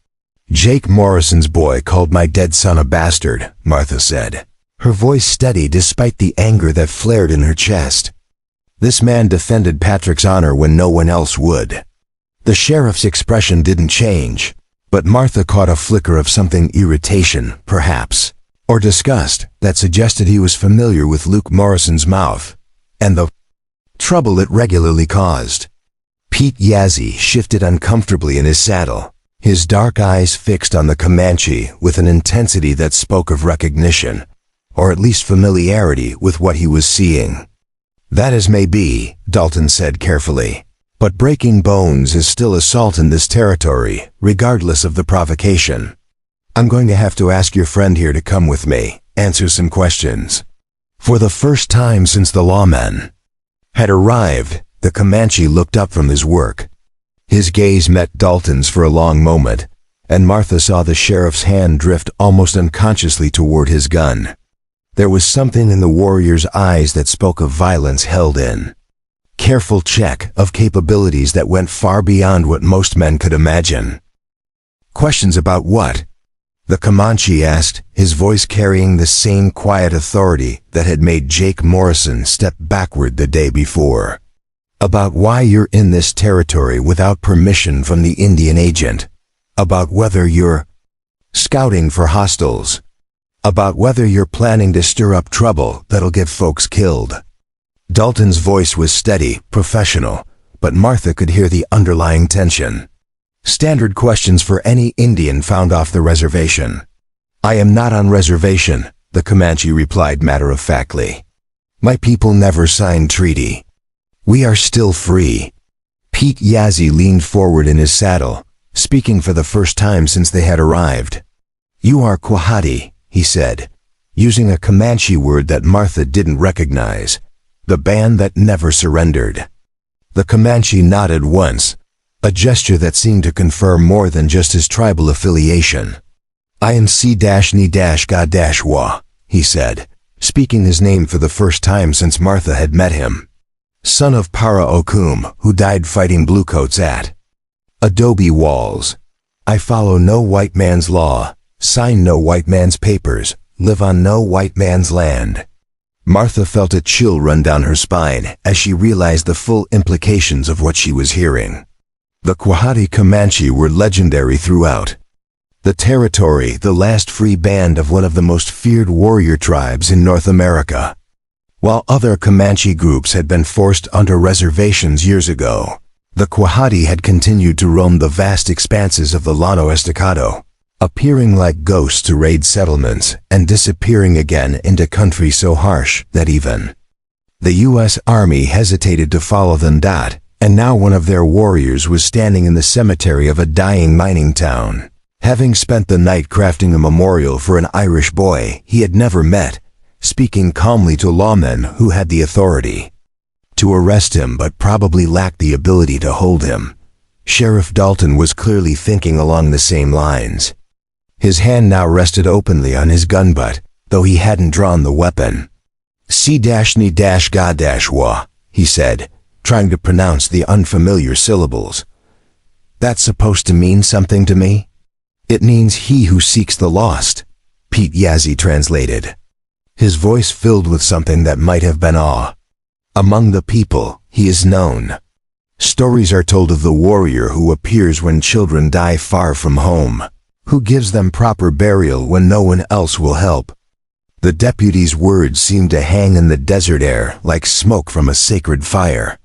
"Jake Morrison's boy called my dead son a bastard," Martha said, her voice steady despite the anger that flared in her chest. "This man defended Patrick's honor when no one else would." The sheriff's expression didn't change, but Martha caught a flicker of something irritation, perhaps, or disgust, that suggested he was familiar with Luke Morrison's mouth and the trouble it regularly caused. Pete Yazzie shifted uncomfortably in his saddle, his dark eyes fixed on the Comanche with an intensity that spoke of recognition, or at least familiarity with what he was seeing. "That as may be," Dalton said carefully, "but breaking bones is still assault in this territory, regardless of the provocation. I'm going to have to ask your friend here to come with me, answer some questions." For the first time since the lawman had arrived, the Comanche looked up from his work. His gaze met Dalton's for a long moment, and Martha saw the sheriff's hand drift almost unconsciously toward his gun. There was something in the warrior's eyes that spoke of violence held in careful check, of capabilities that went far beyond what most men could imagine. "Questions about what?" the Comanche asked, his voice carrying the same quiet authority that had made Jake Morrison step backward the day before. "About why you're in this territory without permission from the Indian agent. About whether you're scouting for hostiles. About whether you're planning to stir up trouble that'll get folks killed." Dalton's voice was steady, professional, but Martha could hear the underlying tension. Standard questions for any Indian found off the reservation. "I am not on reservation," the Comanche replied matter-of-factly. "My people never signed treaty. We are still free." Pete Yazzie leaned forward in his saddle, speaking for the first time since they had arrived. "You are Quahati," he said, using a Comanche word that Martha didn't recognize. "The band that never surrendered." The Comanche nodded once, a gesture that seemed to confirm more than just his tribal affiliation. "I am C-Ni-Ga-Wa," he said, speaking his name for the first time since Martha had met him. "Son of Para Okum, who died fighting bluecoats at Adobe Walls. I follow no white man's law, sign no white man's papers, live on no white man's land." Martha felt a chill run down her spine as she realized the full implications of what she was hearing. The Quahati Comanche were legendary throughout the territory, the last free band of one of the most feared warrior tribes in North America. While other Comanche groups had been forced onto reservations years ago, the Quahati had continued to roam the vast expanses of the Llano Estacado, appearing like ghosts to raid settlements and disappearing again into country so harsh that even the U.S. Army hesitated to follow them. And now one of their warriors was standing in the cemetery of a dying mining town, having spent the night crafting a memorial for an Irish boy he had never met, speaking calmly to lawmen who had the authority to arrest him but probably lacked the ability to hold him. Sheriff Dalton was clearly thinking along the same lines. His hand now rested openly on his gun butt, though he hadn't drawn the weapon. "C-Ni-Ga-Wa," he said, trying to pronounce the unfamiliar syllables. "That's supposed to mean something to me?" "It means he who seeks the lost," Pete Yazzie translated, his voice filled with something that might have been awe. "Among the people, he is known. Stories are told of the warrior who appears when children die far from home, who gives them proper burial when no one else will help." The deputy's words seemed to hang in the desert air like smoke from a sacred fire.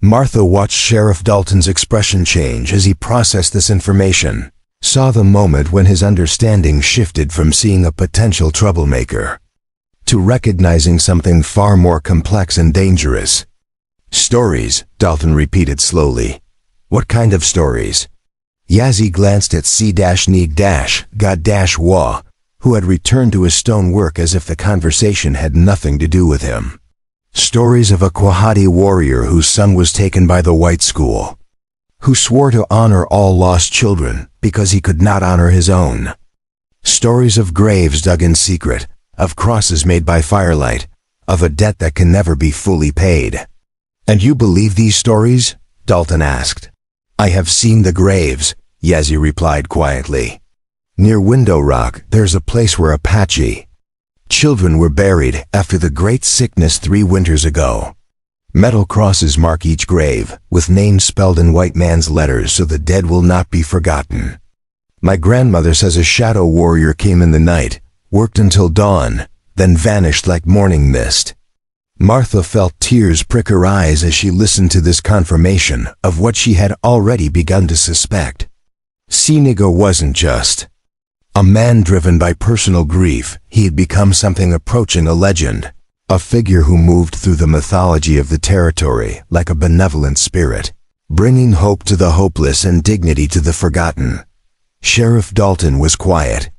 Martha watched Sheriff Dalton's expression change as he processed this information, saw the moment when his understanding shifted from seeing a potential troublemaker to recognizing something far more complex and dangerous. "Stories," Dalton repeated slowly. "What kind of stories?" Yazzie glanced at C-Ni-Ga-Wa, who had returned to his stonework as if the conversation had nothing to do with him. "Stories of a Quahati warrior whose son was taken by the white school, who swore to honor all lost children because he could not honor his own. Stories of graves dug in secret, of crosses made by firelight, of a debt that can never be fully paid." "And you believe these stories?" Dalton asked. "I have seen the graves," Yazzie replied quietly. "Near Window Rock, there's a place where Apache children were buried after the Great Sickness 3 winters ago. Metal crosses mark each grave, with names spelled in white man's letters so the dead will not be forgotten. My grandmother says a shadow warrior came in the night, worked until dawn, then vanished like morning mist." Martha felt tears prick her eyes as she listened to this confirmation of what she had already begun to suspect. Sinigo wasn't just a man driven by personal grief. He had become something approaching a legend, a figure who moved through the mythology of the territory like a benevolent spirit, bringing hope to the hopeless and dignity to the forgotten. Sheriff Dalton was quiet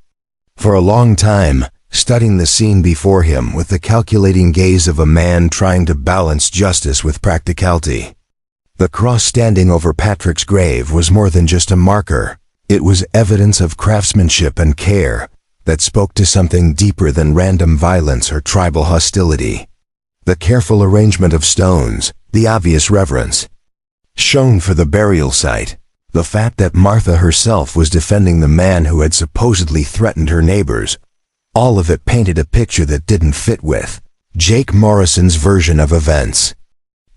for a long time, studying the scene before him with the calculating gaze of a man trying to balance justice with practicality. The cross standing over Patrick's grave was more than just a marker. It was evidence of craftsmanship and care that spoke to something deeper than random violence or tribal hostility. The careful arrangement of stones, the obvious reverence shown for the burial site, the fact that Martha herself was defending the man who had supposedly threatened her neighbors, all of it painted a picture that didn't fit with Jake Morrison's version of events.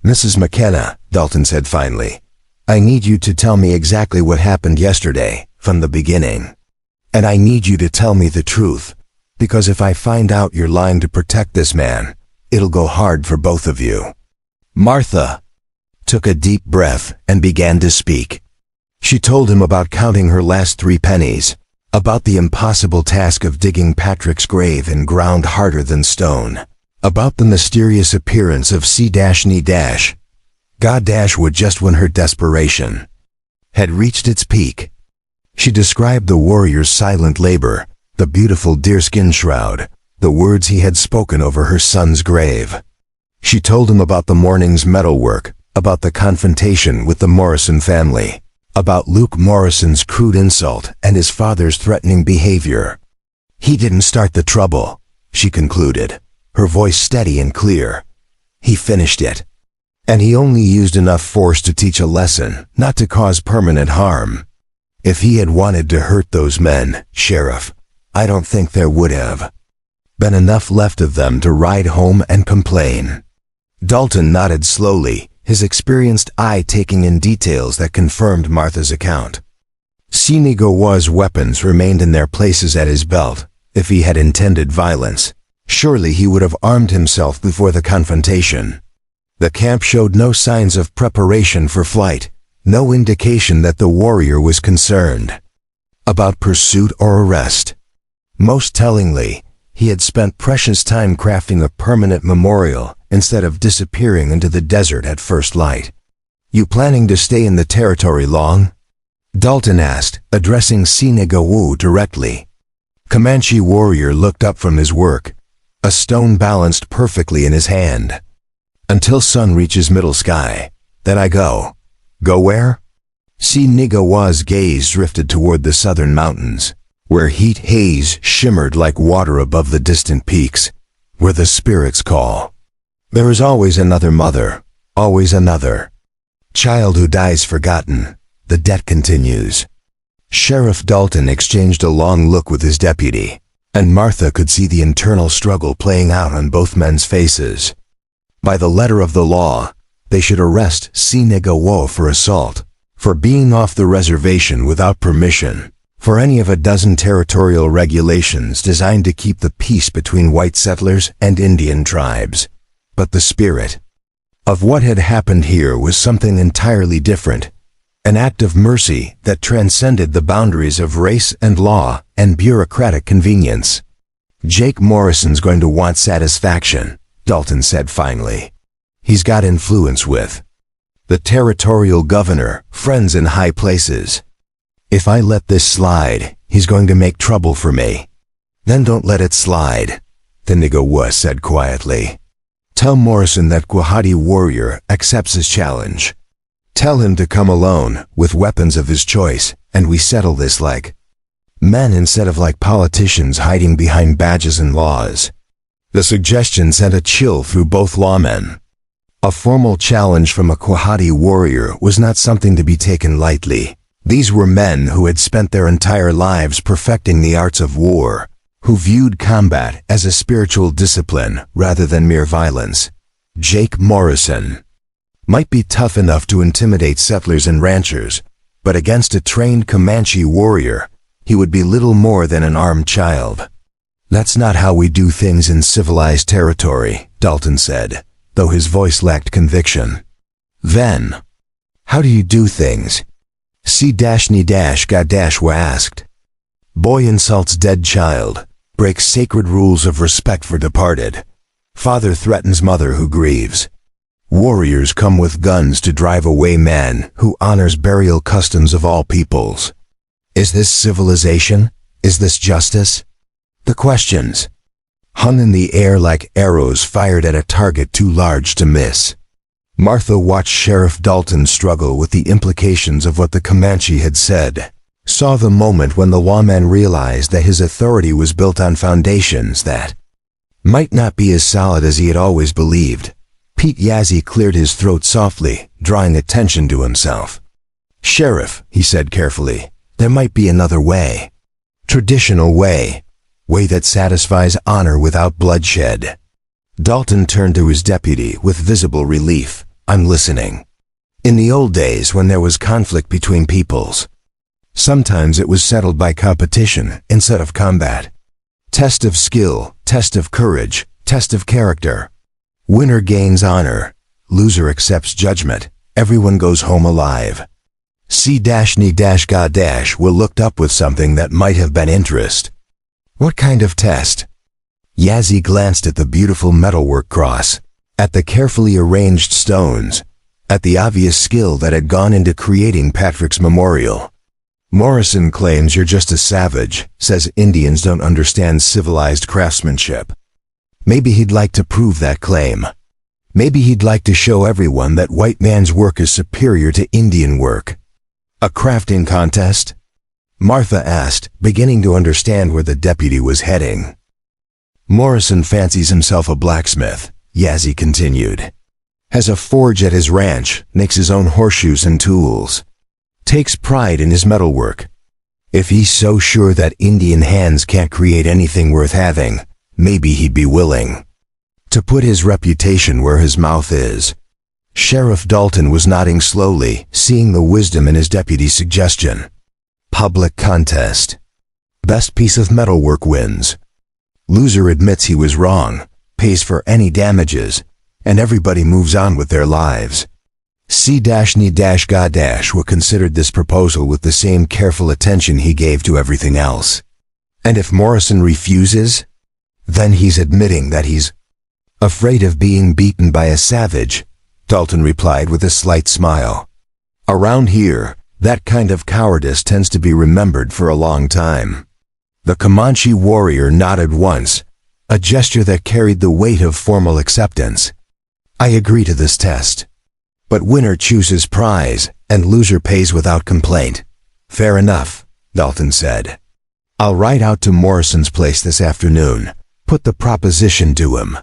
"Mrs. McKenna," Dalton said finally, "I need you to tell me exactly what happened yesterday, from the beginning. And I need you to tell me the truth, because if I find out you're lying to protect this man, it'll go hard for both of you." Martha took a deep breath and began to speak. She told him about counting her last 3 pennies, about the impossible task of digging Patrick's grave in ground harder than stone, about the mysterious appearance of C-Ni-Ga-Wa just when her desperation had reached its peak. She described the warrior's silent labor, the beautiful deerskin shroud, the words he had spoken over her son's grave. She told him about the morning's metalwork, about the confrontation with the Morrison family, about Luke Morrison's crude insult and his father's threatening behavior. "He didn't start the trouble," she concluded, her voice steady and clear. "He finished it. And he only used enough force to teach a lesson, not to cause permanent harm. If he had wanted to hurt those men, Sheriff, I don't think there would have been enough left of them to ride home and complain." Dalton nodded slowly, his experienced eye taking in details that confirmed Martha's account. Sinigawa's weapons remained in their places at his belt. If he had intended violence, surely he would have armed himself before the confrontation. The camp showed no signs of preparation for flight, no indication that the warrior was concerned about pursuit or arrest. Most tellingly, he had spent precious time crafting a permanent memorial instead of disappearing into the desert at first light. "You planning to stay in the territory long?" Dalton asked, addressing Sinigawa directly. Comanche warrior looked up from his work, a stone balanced perfectly in his hand. "Until sun reaches middle sky, then I go." "Go where?" Sinigawa's gaze drifted toward the southern mountains, where heat haze shimmered like water above the distant peaks, where the spirits call. "There is always another mother, always another child who dies forgotten. The debt continues." Sheriff Dalton exchanged a long look with his deputy, and Martha could see the internal struggle playing out on both men's faces. By the letter of the law, they should arrest Sinigawa for assault, for being off the reservation without permission, for any of a dozen territorial regulations designed to keep the peace between white settlers and Indian tribes. But the spirit of what had happened here was something entirely different, an act of mercy that transcended the boundaries of race and law and bureaucratic convenience. "Jake Morrison's going to want satisfaction," Dalton said finally. "He's got influence with the territorial governor, friends in high places. If I let this slide, he's going to make trouble for me." "Then don't let it slide," Sinigawa said quietly. "Tell Morrison that Quahati warrior accepts his challenge. Tell him to come alone, with weapons of his choice, and we settle this like men instead of like politicians hiding behind badges and laws." The suggestion sent a chill through both lawmen. A formal challenge from a Quahati warrior was not something to be taken lightly. These were men who had spent their entire lives perfecting the arts of war, who viewed combat as a spiritual discipline rather than mere violence. Jake Morrison might be tough enough to intimidate settlers and ranchers, but against a trained Comanche warrior, he would be little more than an armed child. "That's not how we do things in civilized territory," Dalton said, though his voice lacked conviction. "Then, how do you do things?" C-Ni-Ga-Wa asked. "Boy insults dead child, breaks sacred rules of respect for departed. Father threatens mother who grieves. Warriors come with guns to drive away man who honors burial customs of all peoples. Is this civilization? Is this justice?" The questions hung in the air like arrows fired at a target too large to miss. Martha watched Sheriff Dalton struggle with the implications of what the Comanche had said, saw the moment when the lawman realized that his authority was built on foundations that might not be as solid as he had always believed. Pete Yazzie cleared his throat softly, drawing attention to himself. "Sheriff," he said carefully, "there might be another way. Traditional way that satisfies honor without bloodshed." Dalton turned to his deputy with visible relief. "I'm listening. In the old days when there was conflict between peoples, sometimes it was settled by competition instead of combat. Test of skill, test of courage, test of character. Winner gains honor, loser accepts judgment, everyone goes home alive." C-Ni-Ga- looked up with something that might have been interest. "What kind of test?" Yazzie glanced at the beautiful metalwork cross, at the carefully arranged stones, at the obvious skill that had gone into creating Patrick's memorial. Morrison claims you're just a savage, says Indians don't understand civilized craftsmanship. Maybe he'd like to prove that claim. Maybe he'd like to show everyone that white man's work is superior to Indian work. A crafting contest? Martha asked, beginning to understand where the deputy was heading. Morrison fancies himself a blacksmith, Yazzie continued. Has a forge at his ranch, makes his own horseshoes and tools. Takes pride in his metalwork. If he's so sure that Indian hands can't create anything worth having, maybe he'd be willing to put his reputation where his mouth is. Sheriff Dalton was nodding slowly, seeing the wisdom in his deputy's suggestion. Public contest. Best piece of metalwork wins. Loser admits he was wrong, pays for any damages, and everybody moves on with their lives. C-Ni-Ga- considered this proposal with the same careful attention he gave to everything else. And if Morrison refuses, then he's admitting that he's afraid of being beaten by a savage, Dalton replied with a slight smile. Around here, that kind of cowardice tends to be remembered for a long time. The Comanche warrior nodded once, a gesture that carried the weight of formal acceptance. I agree to this test. But winner chooses prize, and loser pays without complaint. Fair enough, Dalton said. I'll ride out to Morrison's place this afternoon, put the proposition to him.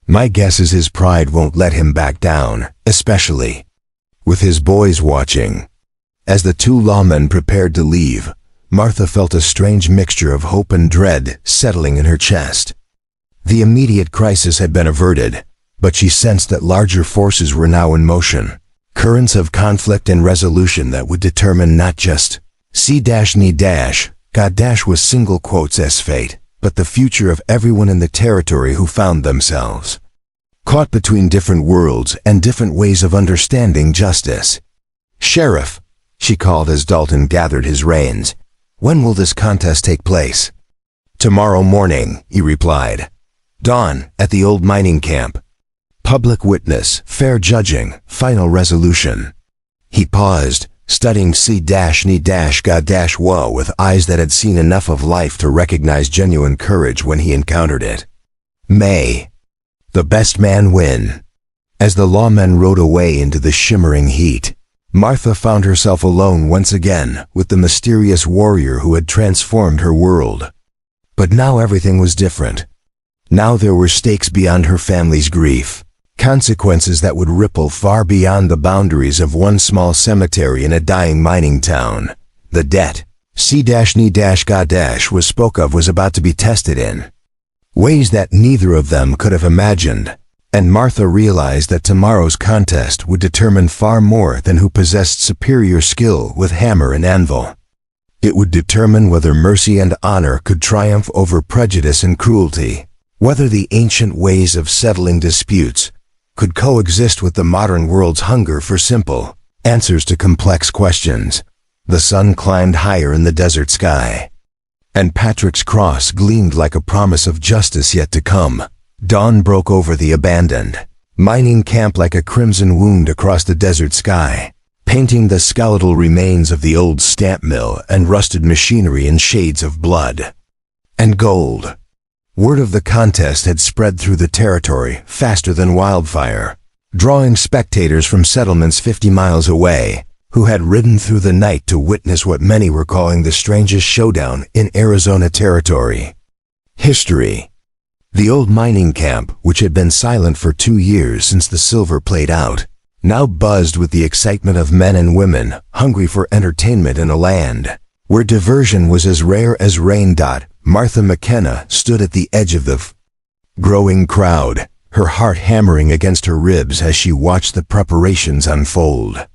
My guess is his pride won't let him back down, especially with his boys watching. As the two lawmen prepared to leave, Martha felt a strange mixture of hope and dread settling in her chest. The immediate crisis had been averted, but she sensed that larger forces were now in motion, currents of conflict and resolution that would determine not just C-Ni-Ga- was single quotes as fate, but the future of everyone in the territory who found themselves caught between different worlds and different ways of understanding justice. Sheriff, she called as Dalton gathered his reins, when will this contest take place? Tomorrow morning, he replied. Dawn, at the old mining camp. Public witness, fair judging, final resolution. He paused, studying C-Ni-Ga- with eyes that had seen enough of life to recognize genuine courage when he encountered it. May the best man win. As the lawmen rode away into the shimmering heat, Martha found herself alone once again with the mysterious warrior who had transformed her world. But now everything was different. Now there were stakes beyond her family's grief, consequences that would ripple far beyond the boundaries of one small cemetery in a dying mining town. The debt C-Ni-Ga- was about to be tested in ways that neither of them could have imagined, and Martha realized that tomorrow's contest would determine far more than who possessed superior skill with hammer and anvil. It would determine whether mercy and honor could triumph over prejudice and cruelty, whether the ancient ways of settling disputes could coexist with the modern world's hunger for simple answers to complex questions. The sun climbed higher in the desert sky, and Patrick's cross gleamed like a promise of justice yet to come. Dawn broke over the abandoned mining camp like a crimson wound across the desert sky, painting the skeletal remains of the old stamp mill and rusted machinery in shades of blood and gold. Word of the contest had spread through the territory faster than wildfire, drawing spectators from settlements 50 miles away, who had ridden through the night to witness what many were calling the strangest showdown in Arizona territory. History. The old mining camp, which had been silent for 2 years since the silver played out, now buzzed with the excitement of men and women hungry for entertainment in a land where diversion was as rare as rain. Martha McKenna stood at the edge of the growing crowd, her heart hammering against her ribs as she watched the preparations unfold.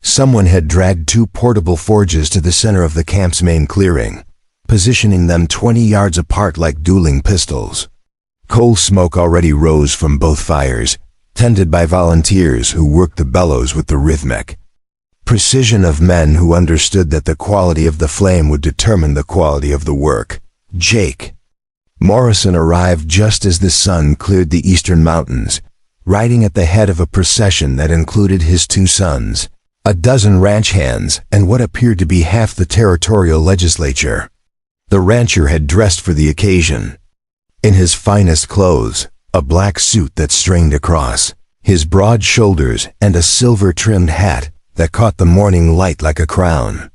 Someone had dragged 2 portable forges to the center of the camp's main clearing, positioning them 20 yards apart like dueling pistols. Coal smoke already rose from both fires, tended by volunteers who worked the bellows with the rhythmic precision of men who understood that the quality of the flame would determine the quality of the work. Jake Morrison arrived just as the sun cleared the eastern mountains, riding at the head of a procession that included his 2 sons, a dozen ranch hands, and what appeared to be half the territorial legislature. The rancher had dressed for the occasion. In his finest clothes, a black suit that strained across his broad shoulders and a silver-trimmed hat that caught the morning light like a crown.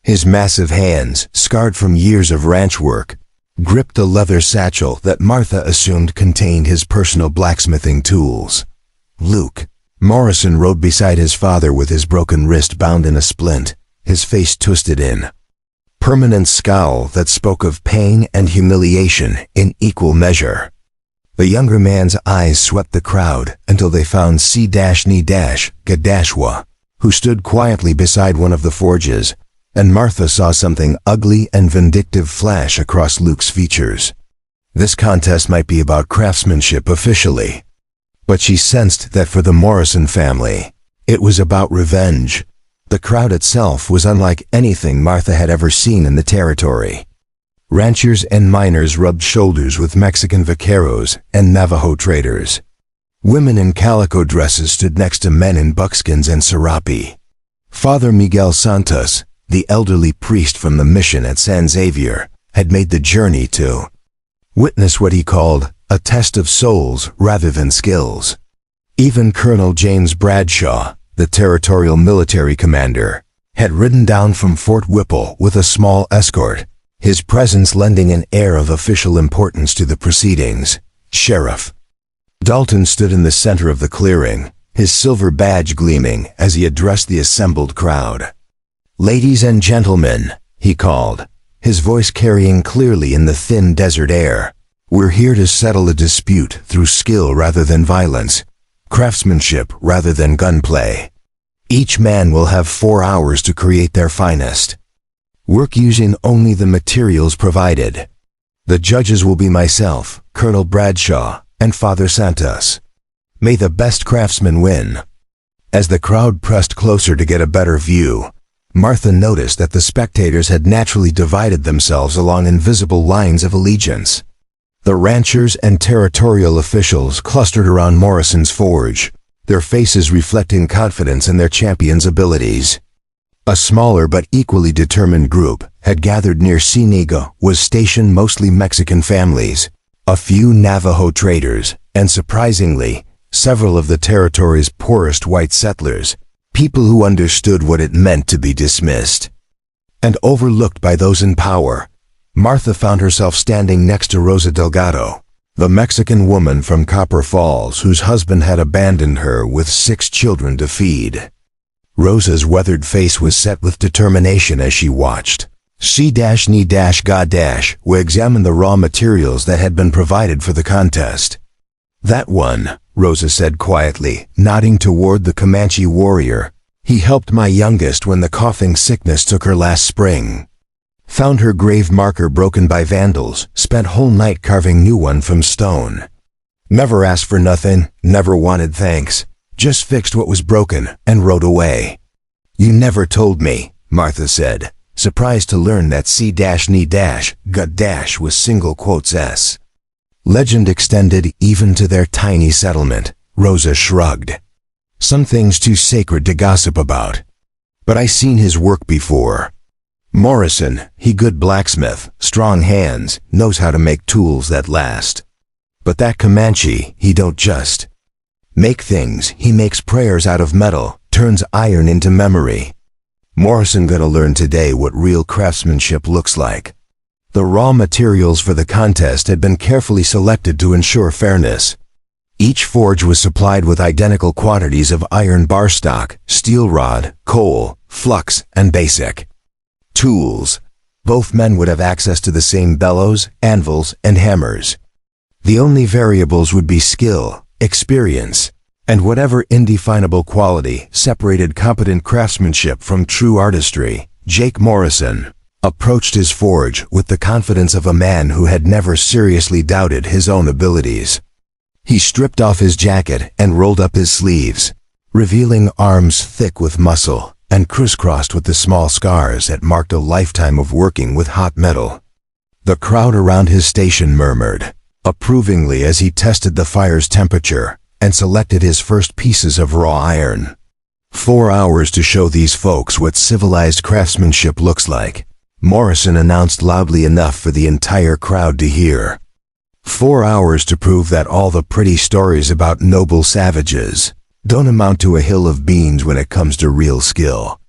His massive hands, scarred from years of ranch work, gripped a leather satchel that Martha assumed contained his personal blacksmithing tools. Luke Morrison rode beside his father with his broken wrist bound in a splint, his face twisted in permanent scowl that spoke of pain and humiliation in equal measure. The younger man's eyes swept the crowd until they found C-Gadashwa, who stood quietly beside one of the forges, and Martha saw something ugly and vindictive flash across Luke's features. This contest might be about craftsmanship officially, but she sensed that for the Morrison family, it was about revenge. The crowd itself was unlike anything Martha had ever seen in the territory. Ranchers and miners rubbed shoulders with Mexican vaqueros and Navajo traders. Women in calico dresses stood next to men in buckskins and serape. Father Miguel Santos, the elderly priest from the mission at San Xavier, had made the journey to witness what he called a test of souls rather than skills. Even Colonel James Bradshaw, the territorial military commander, had ridden down from Fort Whipple with a small escort, his presence lending an air of official importance to the proceedings. Sheriff Dalton stood in the center of the clearing, his silver badge gleaming as he addressed the assembled crowd. "Ladies and gentlemen," he called, his voice carrying clearly in the thin desert air, "we're here to settle a dispute through skill rather than violence, craftsmanship rather than gunplay. Each man will have 4 hours to create their finest. Work using only the materials provided. The judges will be myself, Colonel Bradshaw, and Father Santos. May the best craftsman win." As the crowd pressed closer to get a better view, Martha noticed that the spectators had naturally divided themselves along invisible lines of allegiance. The ranchers and territorial officials clustered around Morrison's forge, their faces reflecting confidence in their champion's abilities. A smaller but equally determined group had gathered near Cienega, was stationed mostly Mexican families, a few Navajo traders, and surprisingly, several of the territory's poorest white settlers, people who understood what it meant to be dismissed and overlooked by those in power. Martha found herself standing next to Rosa Delgado, the Mexican woman from Copper Falls whose husband had abandoned her with 6 children to feed. Rosa's weathered face was set with determination as she watched C-Ni-God- we examined the raw materials that had been provided for the contest. "That one," Rosa said quietly, nodding toward the Comanche warrior. "He helped my youngest when the coughing sickness took her last spring. Found her grave marker broken by vandals, spent whole night carving new one from stone. Never asked for nothing, never wanted thanks, just fixed what was broken and rode away." "You never told me," Martha said, surprised to learn that C-Ni-God- was single quotes S. Legend extended even to their tiny settlement. Rosa shrugged. "Some things too sacred to gossip about. But I seen his work before. Morrison, he good blacksmith, strong hands, knows how to make tools that last. But that Comanche, he don't just make things, he makes prayers out of metal, turns iron into memory. Morrison gonna learn today what real craftsmanship looks like." The raw materials for the contest had been carefully selected to ensure fairness. Each forge was supplied with identical quantities of iron bar stock, steel rod, coal, flux, and basic tools. Both men would have access to the same bellows, anvils, and hammers. The only variables would be skill, experience, and whatever indefinable quality separated competent craftsmanship from true artistry. Jake Morrison approached his forge with the confidence of a man who had never seriously doubted his own abilities. He stripped off his jacket and rolled up his sleeves, revealing arms thick with muscle and crisscrossed with the small scars that marked a lifetime of working with hot metal. The crowd around his station murmured approvingly as he tested the fire's temperature and selected his first pieces of raw iron. 4 hours to show these folks what civilized craftsmanship looks like, Morrison announced loudly enough for the entire crowd to hear. 4 hours to prove that all the pretty stories about noble savages don't amount to a hill of beans when it comes to real skill.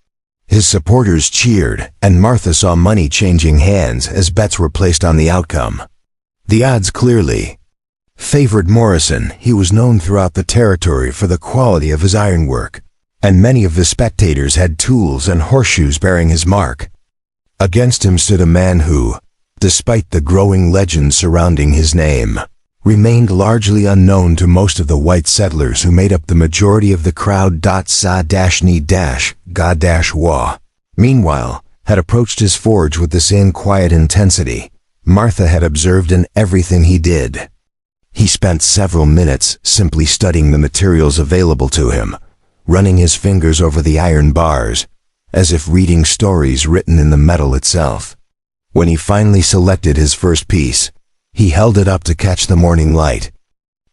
His supporters cheered, and Martha saw money changing hands as bets were placed on the outcome. The odds clearly favored Morrison. He was known throughout the territory for the quality of his ironwork, and many of the spectators had tools and horseshoes bearing his mark. Against him stood a man who, despite the growing legends surrounding his name, remained largely unknown to most of the white settlers who made up the majority of the crowd. Sa-ni-ga-wa, meanwhile, had approached his forge with the same quiet intensity Martha had observed in everything he did. He spent several minutes simply studying the materials available to him, running his fingers over the iron bars, as if reading stories written in the metal itself. When he finally selected his first piece, he held it up to catch the morning light,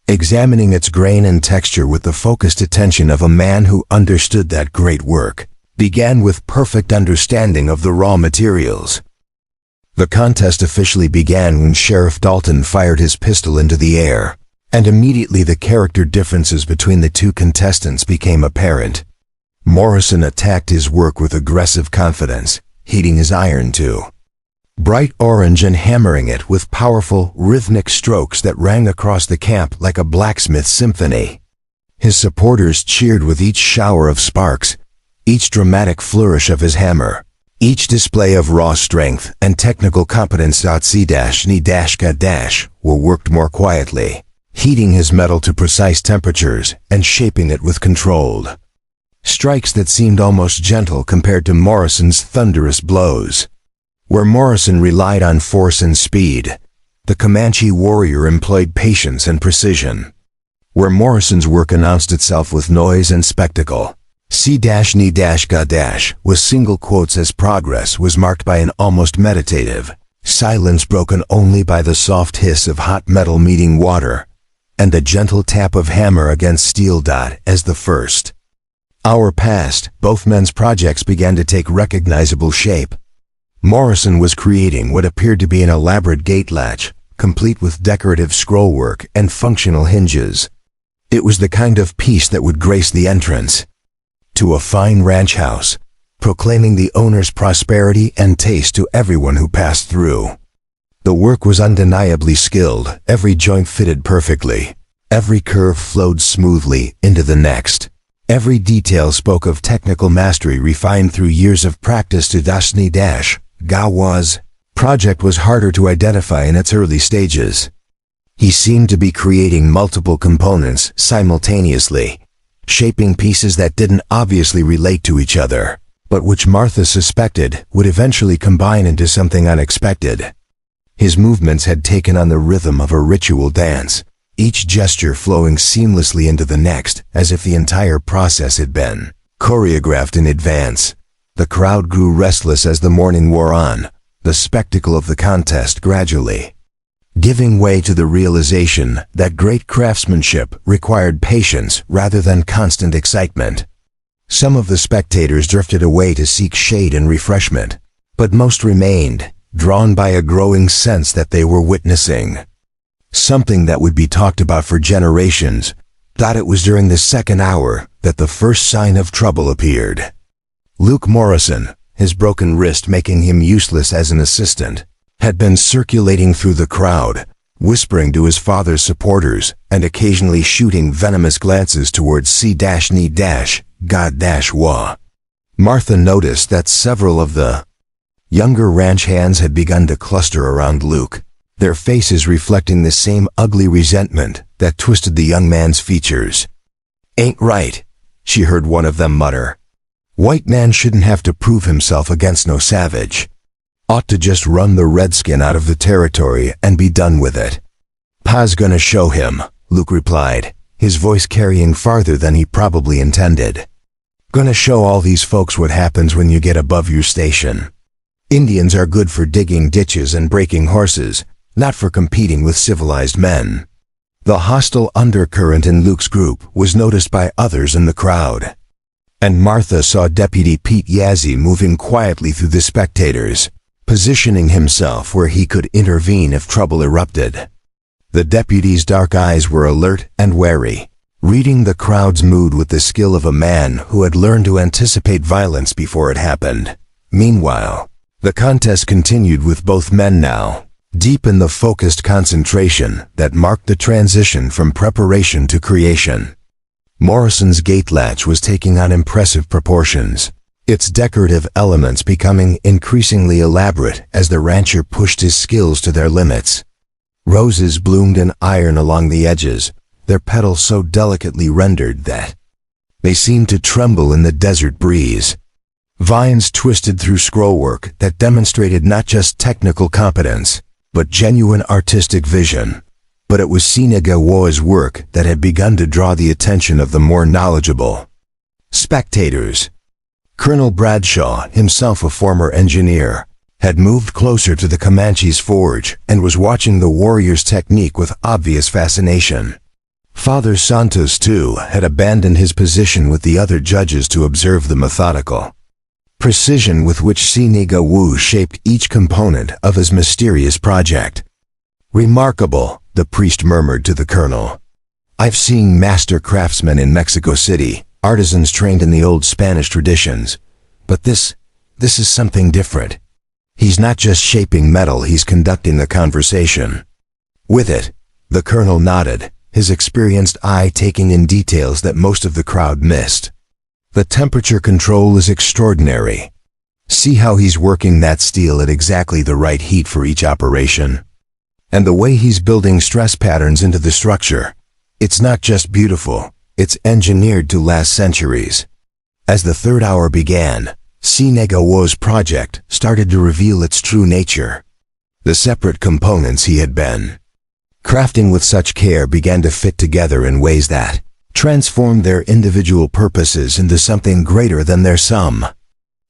examining its grain and texture with the focused attention of a man who understood that great work began with perfect understanding of the raw materials. The contest officially began when Sheriff Dalton fired his pistol into the air, and immediately the character differences between the two contestants became apparent. Morrison attacked his work with aggressive confidence, heating his iron to bright orange and hammering it with powerful, rhythmic strokes that rang across the camp like a blacksmith symphony. His supporters cheered with each shower of sparks, each dramatic flourish of his hammer, each display of raw strength and technical competence. C-ni-ga- were worked more quietly, heating his metal to precise temperatures and shaping it with controlled strikes that seemed almost gentle compared to Morrison's thunderous blows. Where Morrison relied on force and speed, the Comanche warrior employed patience and precision. Where Morrison's work announced itself with noise and spectacle, C-ni-ga- with single quotes as progress was marked by an almost meditative silence broken only by the soft hiss of hot metal meeting water and the gentle tap of hammer against steel. As the first hour passed, both men's projects began to take recognizable shape. Morrison was creating what appeared to be an elaborate gate latch, complete with decorative scrollwork and functional hinges. It was the kind of piece that would grace the entrance to a fine ranch house, proclaiming the owner's prosperity and taste to everyone who passed through. The work was undeniably skilled, every joint fitted perfectly, every curve flowed smoothly into the next. Every detail spoke of technical mastery refined through years of practice. Gawa's project was harder to identify in its early stages. He seemed to be creating multiple components simultaneously, shaping pieces that didn't obviously relate to each other, but which Martha suspected would eventually combine into something unexpected. His movements had taken on the rhythm of a ritual dance, each gesture flowing seamlessly into the next, as if the entire process had been choreographed in advance. The crowd grew restless as the morning wore on, the spectacle of the contest gradually giving way to the realization that great craftsmanship required patience rather than constant excitement. Some of the spectators drifted away to seek shade and refreshment, but most remained, drawn by a growing sense that they were witnessing something that would be talked about for generations. It was during the second hour that the first sign of trouble appeared. Luke Morrison, his broken wrist making him useless as an assistant, had been circulating through the crowd, whispering to his father's supporters and occasionally shooting venomous glances towards C-ni-ga-wa. Martha noticed that several of the younger ranch hands had begun to cluster around Luke, their faces reflecting the same ugly resentment that twisted the young man's features. "Ain't right," she heard one of them mutter. "White man shouldn't have to prove himself against no savage. Ought to just run the redskin out of the territory and be done with it." "Pa's gonna show him," Luke replied, his voice carrying farther than he probably intended. "Gonna show all these folks what happens when you get above your station. Indians are good for digging ditches and breaking horses, not for competing with civilized men." The hostile undercurrent in Luke's group was noticed by others in the crowd. And Martha saw Deputy Pete Yazzie moving quietly through the spectators, positioning himself where he could intervene if trouble erupted. The deputy's dark eyes were alert and wary, reading the crowd's mood with the skill of a man who had learned to anticipate violence before it happened. Meanwhile, the contest continued with both men now, deep in the focused concentration that marked the transition from preparation to creation. Morrison's gate latch was taking on impressive proportions, its decorative elements becoming increasingly elaborate as the rancher pushed his skills to their limits. Roses bloomed in iron along the edges, their petals so delicately rendered that they seemed to tremble in the desert breeze. Vines twisted through scrollwork that demonstrated not just technical competence, but genuine artistic vision. But it was Sine-Gawa's work that had begun to draw the attention of the more knowledgeable spectators. Colonel Bradshaw, himself a former engineer, had moved closer to the Comanche's forge and was watching the warrior's technique with obvious fascination. Father Santos, too, had abandoned his position with the other judges to observe the methodical precision with which Sine-Gawa shaped each component of his mysterious project. "Remarkable," the priest murmured to the colonel. "I've seen master craftsmen in Mexico City, artisans trained in the old Spanish traditions. But this is something different. He's not just shaping metal, he's conducting the conversation with it." The colonel nodded, his experienced eye taking in details that most of the crowd missed. "The temperature control is extraordinary. See how he's working that steel at exactly the right heat for each operation. And the way he's building stress patterns into the structure. It's not just beautiful, it's engineered to last centuries." As the third hour began, Sine-Gawa's project started to reveal its true nature. The separate components he had been crafting with such care began to fit together in ways that transformed their individual purposes into something greater than their sum.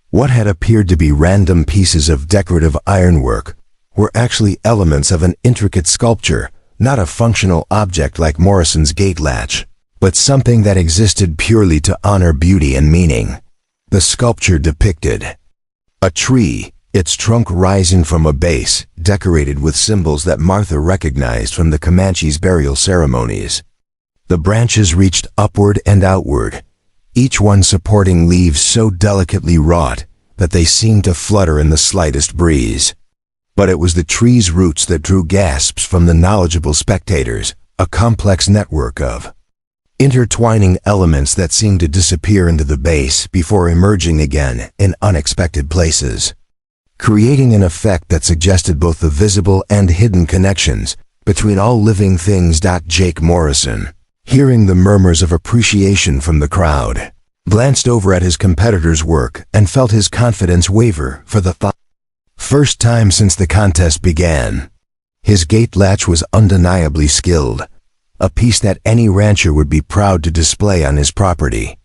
What had appeared to be random pieces of decorative ironwork were actually elements of an intricate sculpture, not a functional object like Morrison's gate latch, but something that existed purely to honor beauty and meaning. The sculpture depicted a tree, its trunk rising from a base, decorated with symbols that Martha recognized from the Comanche's burial ceremonies. The branches reached upward and outward, each one supporting leaves so delicately wrought that they seemed to flutter in the slightest breeze. But it was the tree's roots that drew gasps from the knowledgeable spectators, a complex network of intertwining elements that seemed to disappear into the base before emerging again in unexpected places, creating an effect that suggested both the visible and hidden connections between all living things. Jake Morrison, hearing the murmurs of appreciation from the crowd, glanced over at his competitor's work and felt his confidence waver for the first time since the contest began. His gate latch was undeniably skilled, a piece that any rancher would be proud to display on his property.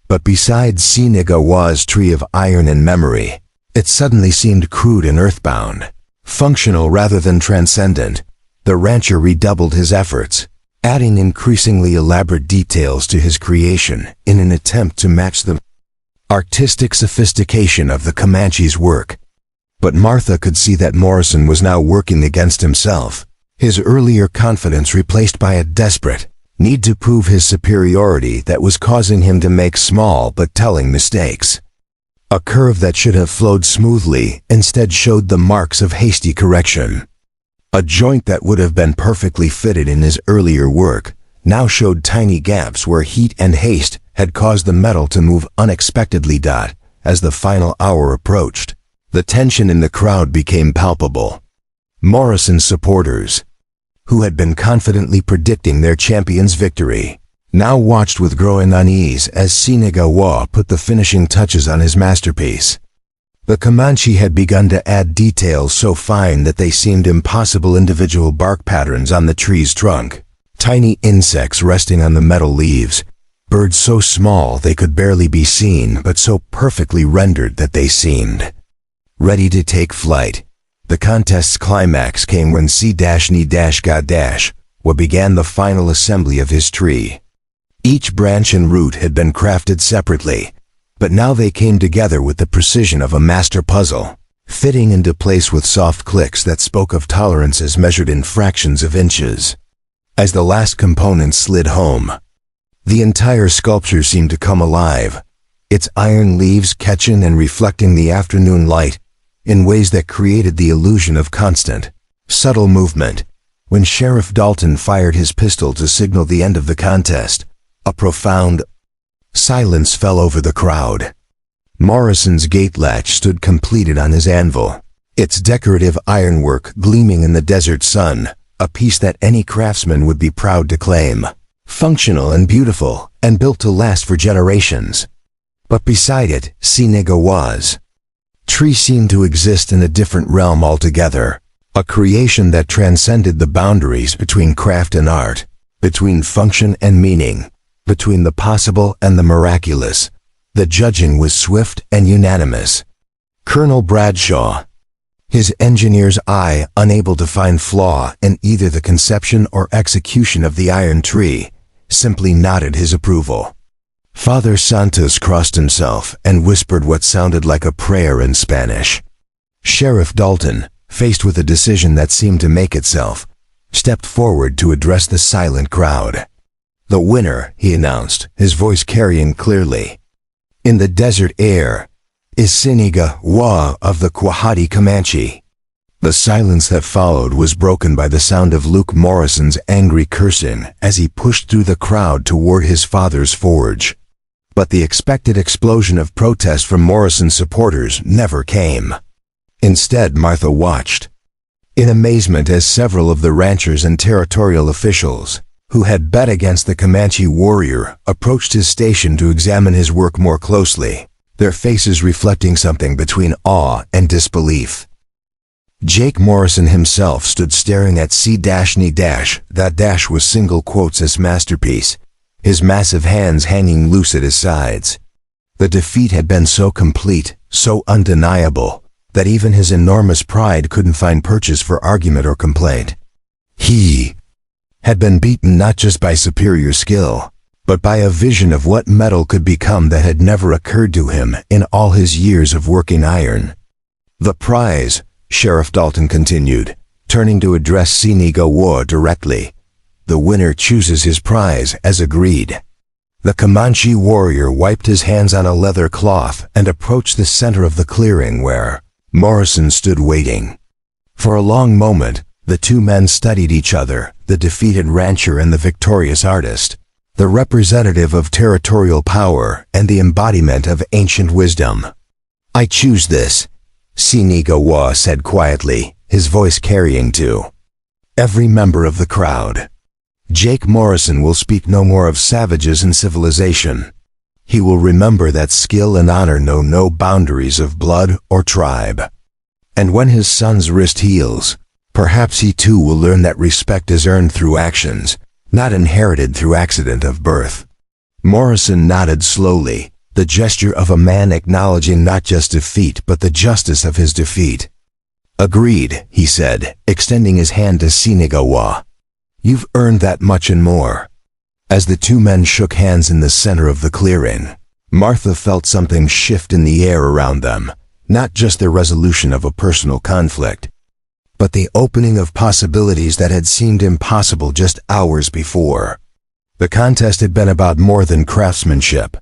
But besides Sine-Gawa's tree of iron and memory, it suddenly seemed crude and earthbound, functional rather than transcendent. The rancher redoubled his efforts, adding increasingly elaborate details to his creation in an attempt to match the artistic sophistication of the Comanche's work. But Martha could see that Morrison was now working against himself, his earlier confidence replaced by a desperate need to prove his superiority that was causing him to make small but telling mistakes. A curve that should have flowed smoothly instead showed the marks of hasty correction. A joint that would have been perfectly fitted in his earlier work now showed tiny gaps where heat and haste had caused the metal to move unexpectedly. As the final hour approached, the tension in the crowd became palpable. Morrison's supporters, who had been confidently predicting their champion's victory, now watched with growing unease as Sine-Gawa put the finishing touches on his masterpiece. The Comanche had begun to add details so fine that they seemed impossible: individual bark patterns on the tree's trunk, tiny insects resting on the metal leaves, birds so small they could barely be seen but so perfectly rendered that they seemed ready to take flight. The contest's climax came when C-Ni-Ga- began the final assembly of his tree. Each branch and root had been crafted separately, but now they came together with the precision of a master puzzle, fitting into place with soft clicks that spoke of tolerances measured in fractions of inches. As the last component slid home, the entire sculpture seemed to come alive, its iron leaves catching and reflecting the afternoon light in ways that created the illusion of constant, subtle movement. When Sheriff Dalton fired his pistol to signal the end of the contest, a profound silence fell over the crowd. Morrison's gate latch stood completed on his anvil, its decorative ironwork gleaming in the desert sun, a piece that any craftsman would be proud to claim. Functional and beautiful, and built to last for generations. But beside it, Sinigawa's tree seemed to exist in a different realm altogether, a creation that transcended the boundaries between craft and art, between function and meaning, between the possible and the miraculous. The judging was swift and unanimous. Colonel Bradshaw, his engineer's eye unable to find flaw in either the conception or execution of the iron tree, simply nodded his approval. Father Santos crossed himself and whispered what sounded like a prayer in Spanish. Sheriff Dalton, faced with a decision that seemed to make itself, stepped forward to address the silent crowd. "The winner," he announced, his voice carrying clearly, "in the desert air, is Sinigawa of the Quahati Comanche." The silence that followed was broken by the sound of Luke Morrison's angry cursing as he pushed through the crowd toward his father's forge. But the expected explosion of protest from Morrison's supporters never came. Instead, Martha watched in amazement as several of the ranchers and territorial officials who had bet against the Comanche warrior approached his station to examine his work more closely, their faces reflecting something between awe and disbelief. Jake Morrison himself stood staring at that dash was single quotes' masterpiece, his massive hands hanging loose at his sides. The defeat had been so complete, so undeniable, that even his enormous pride couldn't find purchase for argument or complaint. He had been beaten not just by superior skill, but by a vision of what metal could become that had never occurred to him in all his years of working iron. "The prize," Sheriff Dalton continued, turning to address Sinigawa directly, "the winner chooses his prize as agreed." The Comanche warrior wiped his hands on a leather cloth and approached the center of the clearing where Morrison stood waiting. For a long moment, the two men studied each other, the defeated rancher and the victorious artist, the representative of territorial power and the embodiment of ancient wisdom. "I choose this," Sinigawa said quietly, his voice carrying to every member of the crowd. "Jake Morrison will speak no more of savages and civilization. He will remember that skill and honor know no boundaries of blood or tribe. And when his son's wrist heals, perhaps he too will learn that respect is earned through actions, not inherited through accident of birth." Morrison nodded slowly, the gesture of a man acknowledging not just defeat but the justice of his defeat. "Agreed," he said, extending his hand to Sinigawa. "You've earned that much and more." As the two men shook hands in the center of the clearing, Martha felt something shift in the air around them, not just the resolution of a personal conflict, but the opening of possibilities that had seemed impossible just hours before. The contest had been about more than craftsmanship.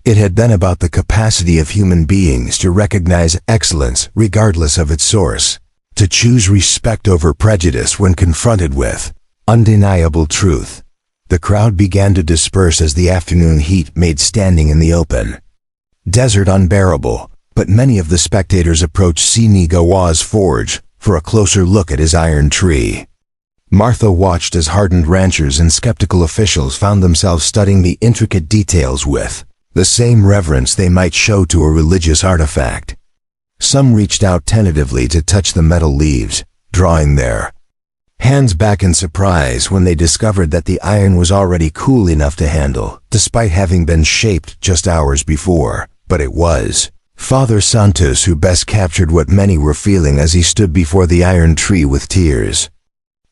It had been about the capacity of human beings to recognize excellence regardless of its source, to choose respect over prejudice when confronted with undeniable truth. The crowd began to disperse as the afternoon heat made standing in the open desert unbearable, but many of the spectators approached Sinigawa's forge for a closer look at his iron tree. Martha watched as hardened ranchers and skeptical officials found themselves studying the intricate details with the same reverence they might show to a religious artifact. Some reached out tentatively to touch the metal leaves, drawing their hands back in surprise when they discovered that the iron was already cool enough to handle, despite having been shaped just hours before. But it was Father Santos who best captured what many were feeling as he stood before the iron tree with tears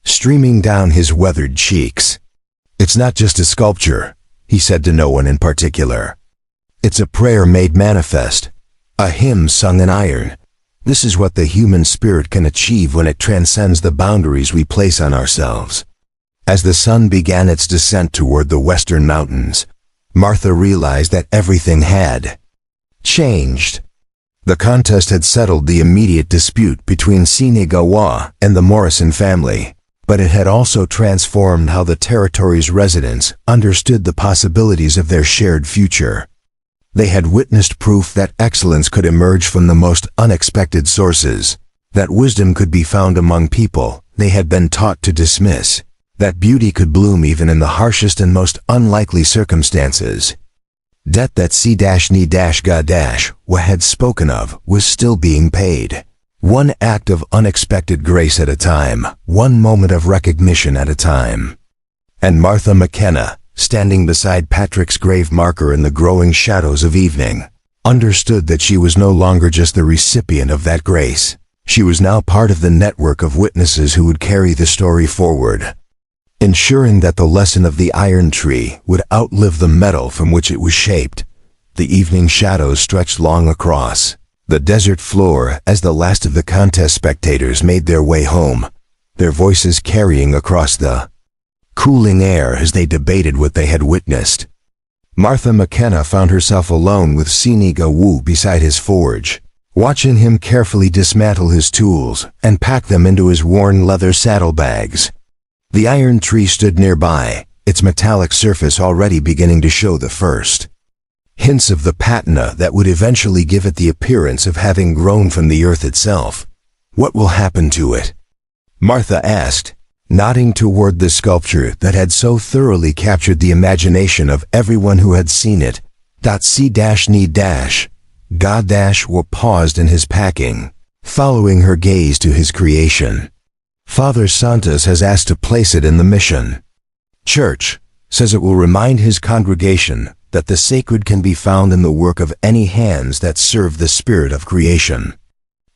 streaming down his weathered cheeks. "It's not just a sculpture," he said to no one in particular. It's a prayer made manifest, a hymn sung in iron. This is what the human spirit can achieve when it transcends the boundaries we place on ourselves. As the sun began its descent toward the western mountains, Martha realized that everything had changed. The contest had settled the immediate dispute between Sinigawa and the Morrison family, but it had also transformed how the territory's residents understood the possibilities of their shared future. They had witnessed proof that excellence could emerge from the most unexpected sources, that wisdom could be found among people they had been taught to dismiss, that beauty could bloom even in the harshest and most unlikely circumstances. Debt that C-Ni-Ga- had spoken of was still being paid. One act of unexpected grace at a time, one moment of recognition at a time. And Martha McKenna, standing beside Patrick's grave marker in the growing shadows of evening, understood that she was no longer just the recipient of that grace. She was now part of the network of witnesses who would carry the story forward, ensuring that the lesson of the iron tree would outlive the metal from which it was shaped. The evening shadows stretched long across the desert floor as the last of the contest spectators made their way home, their voices carrying across the cooling air as they debated what they had witnessed. Martha McKenna found herself alone with Sinigawa beside his forge, watching him carefully dismantle his tools and pack them into his worn leather saddlebags. The iron tree stood nearby, its metallic surface already beginning to show the first hints of the patina that would eventually give it the appearance of having grown from the earth itself. What will happen to it? Martha asked, nodding toward the sculpture that had so thoroughly captured the imagination of everyone who had seen it. C-Ni-Ga- paused in his packing, following her gaze to his creation. Father Santos has asked to place it in the mission church, says it will remind his congregation that the sacred can be found in the work of any hands that serve the spirit of creation.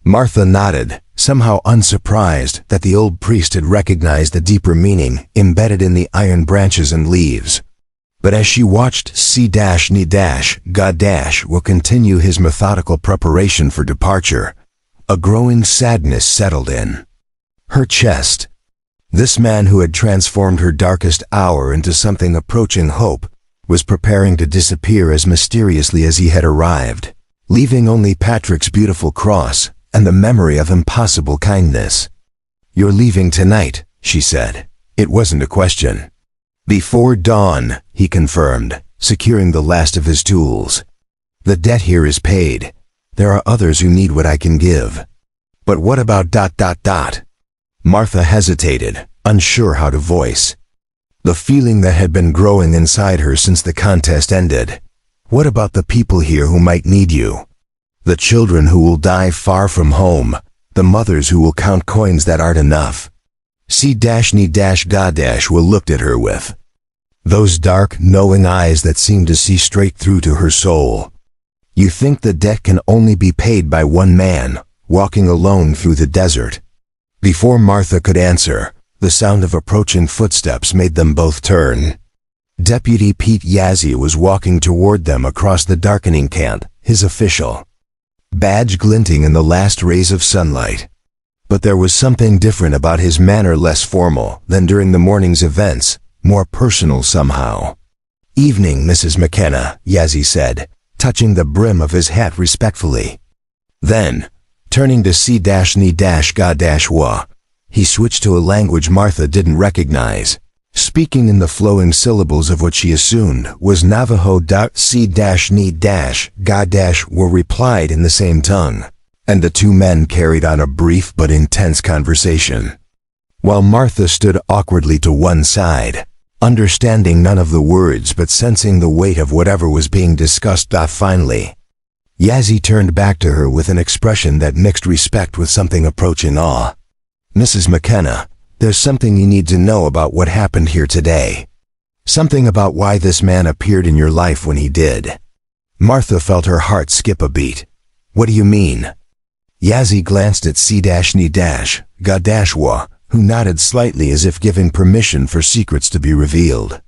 Martha nodded, somehow unsurprised that the old priest had recognized the deeper meaning embedded in the iron branches and leaves. But as she watched C-Ni-Ga- will continue his methodical preparation for departure, a growing sadness settled in her chest. This man who had transformed her darkest hour into something approaching hope was preparing to disappear as mysteriously as he had arrived, leaving only Patrick's beautiful cross and the memory of impossible kindness. "You're leaving tonight," she said. It wasn't a question. "Before dawn," he confirmed, securing the last of his tools. "The debt here is paid. There are others who need what I can give." "But what about ... Martha hesitated, unsure how to voice the feeling that had been growing inside her since the contest ended. "What about the people here who might need you? The children who will die far from home, the mothers who will count coins that aren't enough?" C-Ni-Ga- looked at her with those dark, knowing eyes that seemed to see straight through to her soul. "You think the debt can only be paid by one man, walking alone through the desert?" Before Martha could answer, the sound of approaching footsteps made them both turn. Deputy Pete Yazzie was walking toward them across the darkening camp, his official badge glinting in the last rays of sunlight. But there was something different about his manner, less formal than during the morning's events, more personal somehow. "Evening, Mrs. McKenna," Yazzie said, touching the brim of his hat respectfully. Then, turning to C-Ni-Ga, he switched to a language Martha didn't recognize, speaking in the flowing syllables of what she assumed was Navajo. C-Ni-Ga were replied in the same tongue, and the two men carried on a brief but intense conversation, while Martha stood awkwardly to one side, understanding none of the words but sensing the weight of whatever was being discussed. Finally, Yazzie turned back to her with an expression that mixed respect with something approaching awe. "Mrs. McKenna, there's something you need to know about what happened here today. Something about why this man appeared in your life when he did." Martha felt her heart skip a beat. "What do you mean?" Yazzie glanced at C-Ni-Ga, who nodded slightly as if giving permission for secrets to be revealed.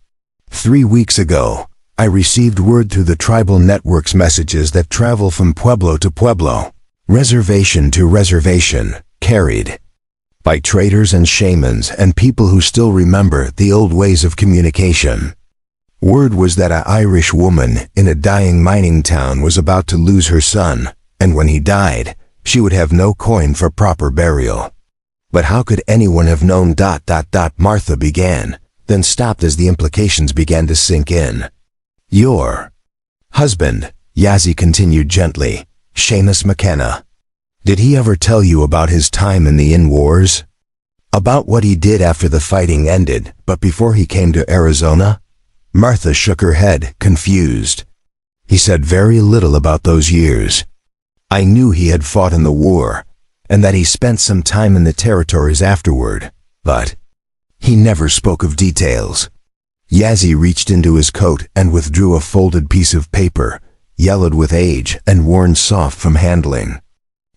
3 weeks ago, I received word through the tribal network's messages that travel from pueblo to pueblo, reservation to reservation, carried by traders and shamans and people who still remember the old ways of communication. Word was that an Irish woman in a dying mining town was about to lose her son, and when he died, she would have no coin for proper burial. But how could anyone have known ... Martha began, then stopped as the implications began to sink in. Your husband, Yazzie continued gently, Seamus McKenna. Did he ever tell you about his time in the in-wars? About what he did after the fighting ended, but before he came to Arizona? Martha shook her head, confused. He said very little about those years. I knew he had fought in the war, and that he spent some time in the territories afterward, but he never spoke of details. Yazzie reached into his coat and withdrew a folded piece of paper, yellowed with age and worn soft from handling.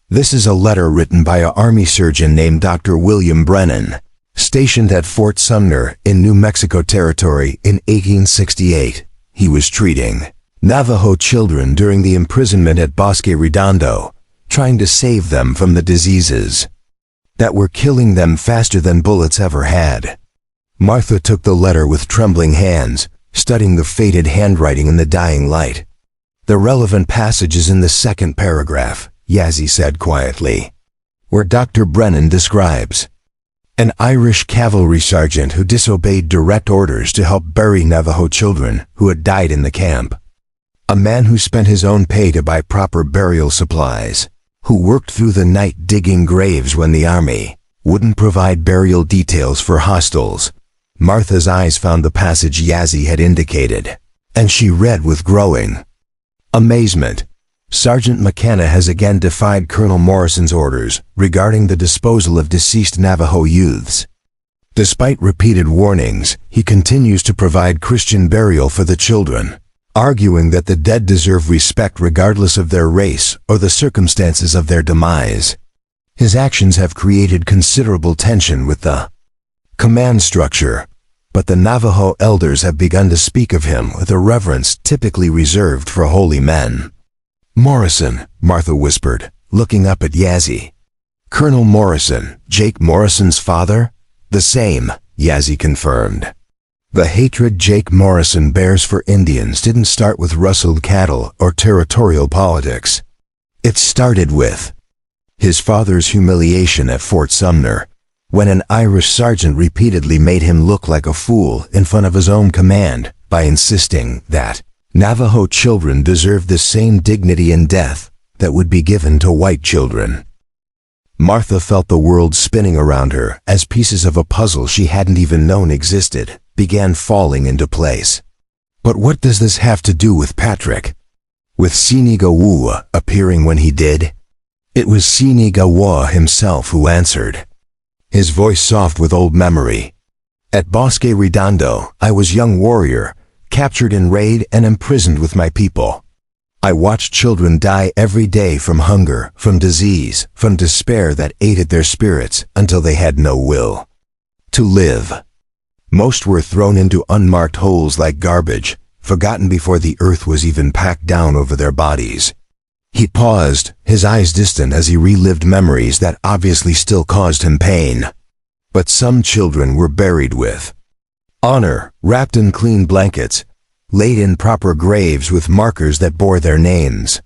This is a letter written by an army surgeon named Dr. William Brennan, stationed at Fort Sumner in New Mexico Territory in 1868. He was treating Navajo children during the imprisonment at Bosque Redondo, trying to save them from the diseases that were killing them faster than bullets ever had. Martha took the letter with trembling hands, studying the faded handwriting in the dying light. The relevant passage is in the second paragraph, Yazzie said quietly, where Dr. Brennan describes an Irish cavalry sergeant who disobeyed direct orders to help bury Navajo children who had died in the camp. A man who spent his own pay to buy proper burial supplies, who worked through the night digging graves when the army wouldn't provide burial details for hostiles. Martha's eyes found the passage Yazzie had indicated, and she read with growing amazement. Sergeant McKenna has again defied Colonel Morrison's orders regarding the disposal of deceased Navajo youths. Despite repeated warnings, he continues to provide Christian burial for the children, arguing that the dead deserve respect regardless of their race or the circumstances of their demise. His actions have created considerable tension with the command structure, but the Navajo elders have begun to speak of him with a reverence typically reserved for holy men. Morrison, Martha whispered, looking up at Yazzie. Colonel Morrison, Jake Morrison's father? The same, Yazzie confirmed. The hatred Jake Morrison bears for Indians didn't start with rustled cattle or territorial politics. It started with his father's humiliation at Fort Sumner, when an Irish sergeant repeatedly made him look like a fool in front of his own command by insisting that Navajo children deserved the same dignity in death that would be given to white children. Martha felt the world spinning around her as pieces of a puzzle she hadn't even known existed began falling into place. But what does this have to do with Patrick? With Sinigawa appearing when he did? It was Sinigawa himself who answered, his voice soft with old memory. At Bosque Redondo, I was young warrior, captured in raid and imprisoned with my people. I watched children die every day from hunger, from disease, from despair that ate at their spirits until they had no will to live. Most were thrown into unmarked holes like garbage, forgotten before the earth was even packed down over their bodies. He paused, his eyes distant as he relived memories that obviously still caused him pain. But some children were buried with honor, wrapped in clean blankets, laid in proper graves with markers that bore their names.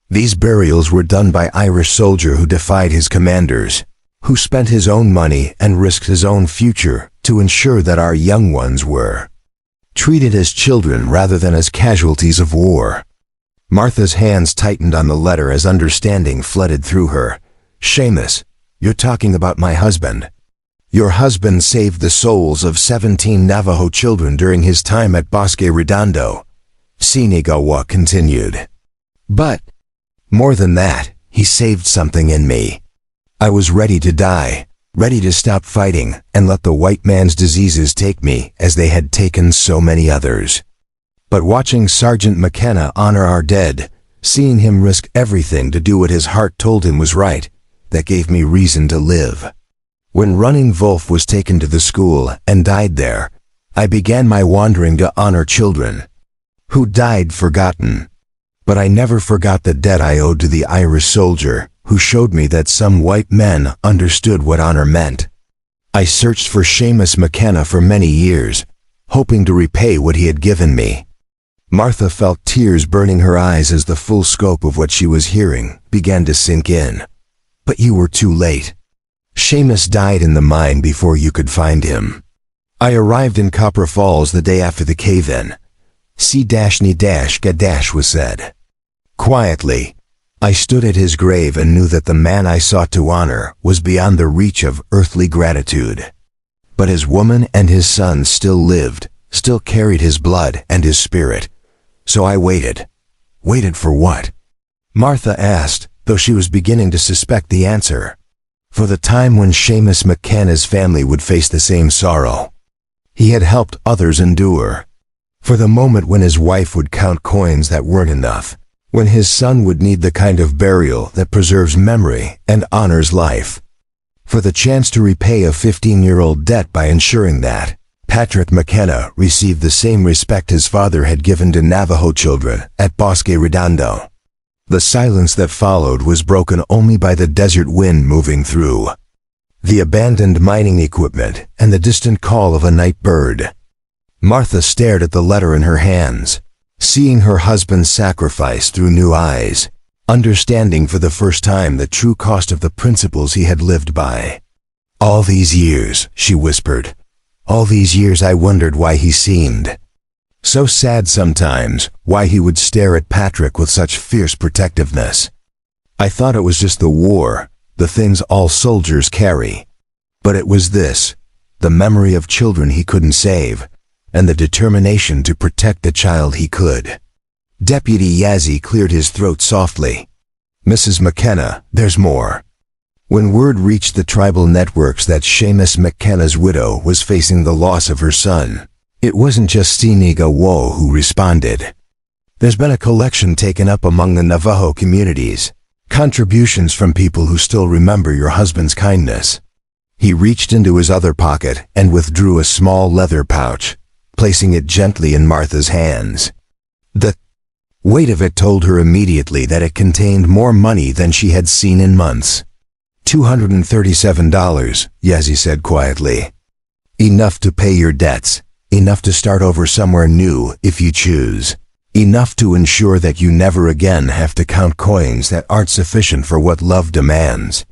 These burials were done by Irish soldier who defied his commanders, who spent his own money and risked his own future to ensure that our young ones were treated as children rather than as casualties of war. Martha's hands tightened on the letter as understanding flooded through her. Seamus, you're talking about my husband. Your husband saved the souls of 17 Navajo children during his time at Bosque Redondo, Sinigawa continued. But more than that, he saved something in me. I was ready to die, ready to stop fighting and let the white man's diseases take me as they had taken so many others. But watching Sergeant McKenna honor our dead, seeing him risk everything to do what his heart told him was right, that gave me reason to live. When Running Wolf was taken to the school and died there, I began my wandering to honor children who died forgotten. But I never forgot the debt I owed to the Irish soldier, who showed me that some white men understood what honor meant. I searched for Seamus McKenna for many years, hoping to repay what he had given me. Martha felt tears burning her eyes as the full scope of what she was hearing began to sink in. But you were too late. Seamus died in the mine before you could find him. I arrived in Copper Falls the day after the cave-in. C-Ni-Ga was said. Quietly, I stood at his grave and knew that the man I sought to honor was beyond the reach of earthly gratitude. But his woman and his son still lived, still carried his blood and his spirit. So I waited. Waited for what? Martha asked, though she was beginning to suspect the answer. For the time when Seamus McKenna's family would face the same sorrow. He had helped others endure. For the moment when his wife would count coins that weren't enough. When his son would need the kind of burial that preserves memory and honors life. For the chance to repay a 15-year-old debt by ensuring that Patrick McKenna received the same respect his father had given to Navajo children at Bosque Redondo. The silence that followed was broken only by the desert wind moving through, the abandoned mining equipment, and the distant call of a night bird. Martha stared at the letter in her hands, seeing her husband's sacrifice through new eyes, understanding for the first time the true cost of the principles he had lived by. All these years, she whispered, all these years I wondered why he seemed so sad sometimes, why he would stare at Patrick with such fierce protectiveness. I thought it was just the war, the things all soldiers carry. But it was this, the memory of children he couldn't save, and the determination to protect the child he could. Deputy Yazzie cleared his throat softly. Mrs. McKenna, there's more. When word reached the tribal networks that Seamus McKenna's widow was facing the loss of her son, it wasn't just Siniga who responded. There's been a collection taken up among the Navajo communities, contributions from people who still remember your husband's kindness. He reached into his other pocket and withdrew a small leather pouch, placing it gently in Martha's hands. The weight of it told her immediately that it contained more money than she had seen in months. $237, Yazzie said quietly. Enough to pay your debts. Enough to start over somewhere new if you choose. Enough to ensure that you never again have to count coins that aren't sufficient for what love demands.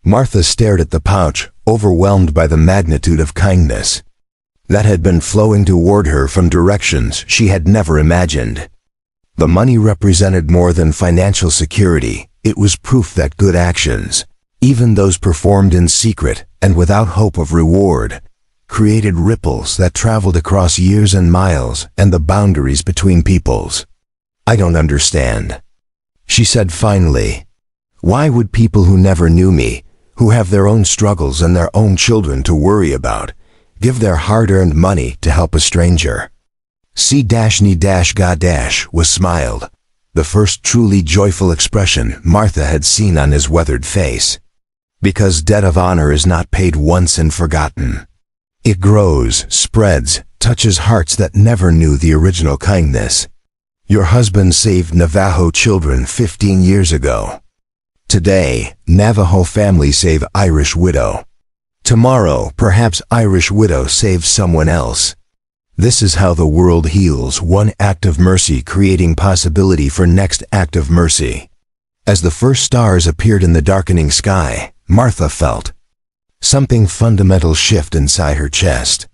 Martha stared at the pouch, overwhelmed by the magnitude of kindness that had been flowing toward her from directions she had never imagined. The money represented more than financial security. It was proof that good actions, even those performed in secret and without hope of reward, created ripples that traveled across years and miles and the boundaries between peoples. I don't understand, she said finally. Why would people who never knew me, who have their own struggles and their own children to worry about, give their hard-earned money to help a stranger? C-Ni-Ga was smiled, the first truly joyful expression Martha had seen on his weathered face. Because debt of honor is not paid once and forgotten. It grows, spreads, touches hearts that never knew the original kindness. Your husband saved Navajo children 15 years ago. Today, Navajo families save Irish widow. Tomorrow, perhaps Irish widow saves someone else. This is how the world heals, one act of mercy creating possibility for next act of mercy. As the first stars appeared in the darkening sky, Martha felt something fundamental shift inside her chest.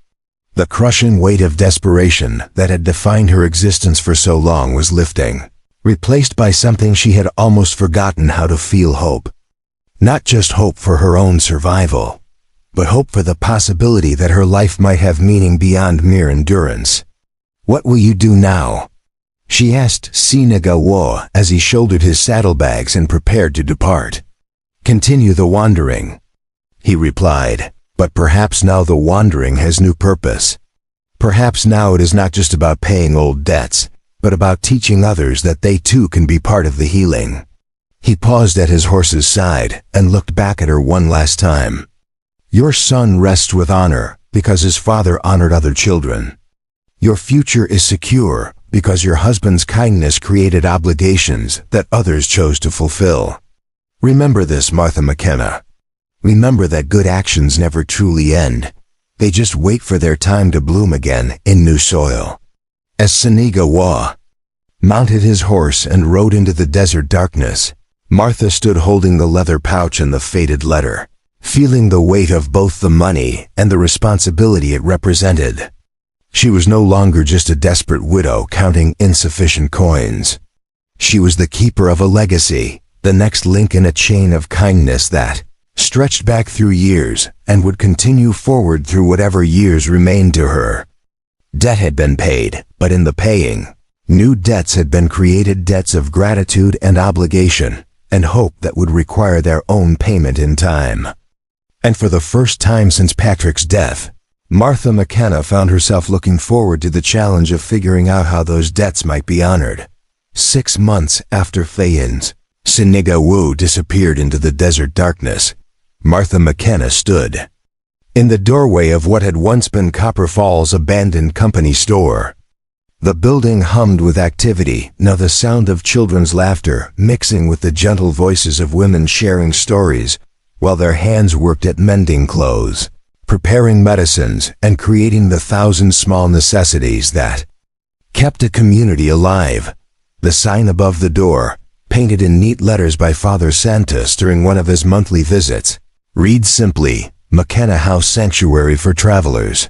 The crushing weight of desperation that had defined her existence for so long was lifting, replaced by something she had almost forgotten how to feel: hope. Not just hope for her own survival, but hope for the possibility that her life might have meaning beyond mere endurance. What will you do now? She asked Siniga as he shouldered his saddlebags and prepared to depart. Continue the wandering, he replied, but perhaps now the wandering has new purpose. Perhaps now it is not just about paying old debts, but about teaching others that they too can be part of the healing. He paused at his horse's side and looked back at her one last time. Your son rests with honor because his father honored other children. Your future is secure because your husband's kindness created obligations that others chose to fulfill. Remember this, Martha McKenna. Remember that good actions never truly end. They just wait for their time to bloom again in new soil. As Siniga Wa mounted his horse and rode into the desert darkness, Martha stood holding the leather pouch and the faded letter, feeling the weight of both the money and the responsibility it represented. She was no longer just a desperate widow counting insufficient coins. She was the keeper of a legacy, the next link in a chain of kindness that stretched back through years and would continue forward through whatever years remained to her. Debt had been paid, but in the paying, new debts had been created, debts of gratitude and obligation, and hope that would require their own payment in time. And for the first time since Patrick's death, Martha McKenna found herself looking forward to the challenge of figuring out how those debts might be honored. 6 months after Fayin's Siniga Wu disappeared into the desert darkness, Martha McKenna stood in the doorway of what had once been Copper Falls' abandoned company store. The building hummed with activity, now the sound of children's laughter mixing with the gentle voices of women sharing stories, while their hands worked at mending clothes, preparing medicines, and creating the 1,000 small necessities that kept a community alive. The sign above the door, painted in neat letters by Father Santos during one of his monthly visits, reads simply, McKenna House Sanctuary for Travelers.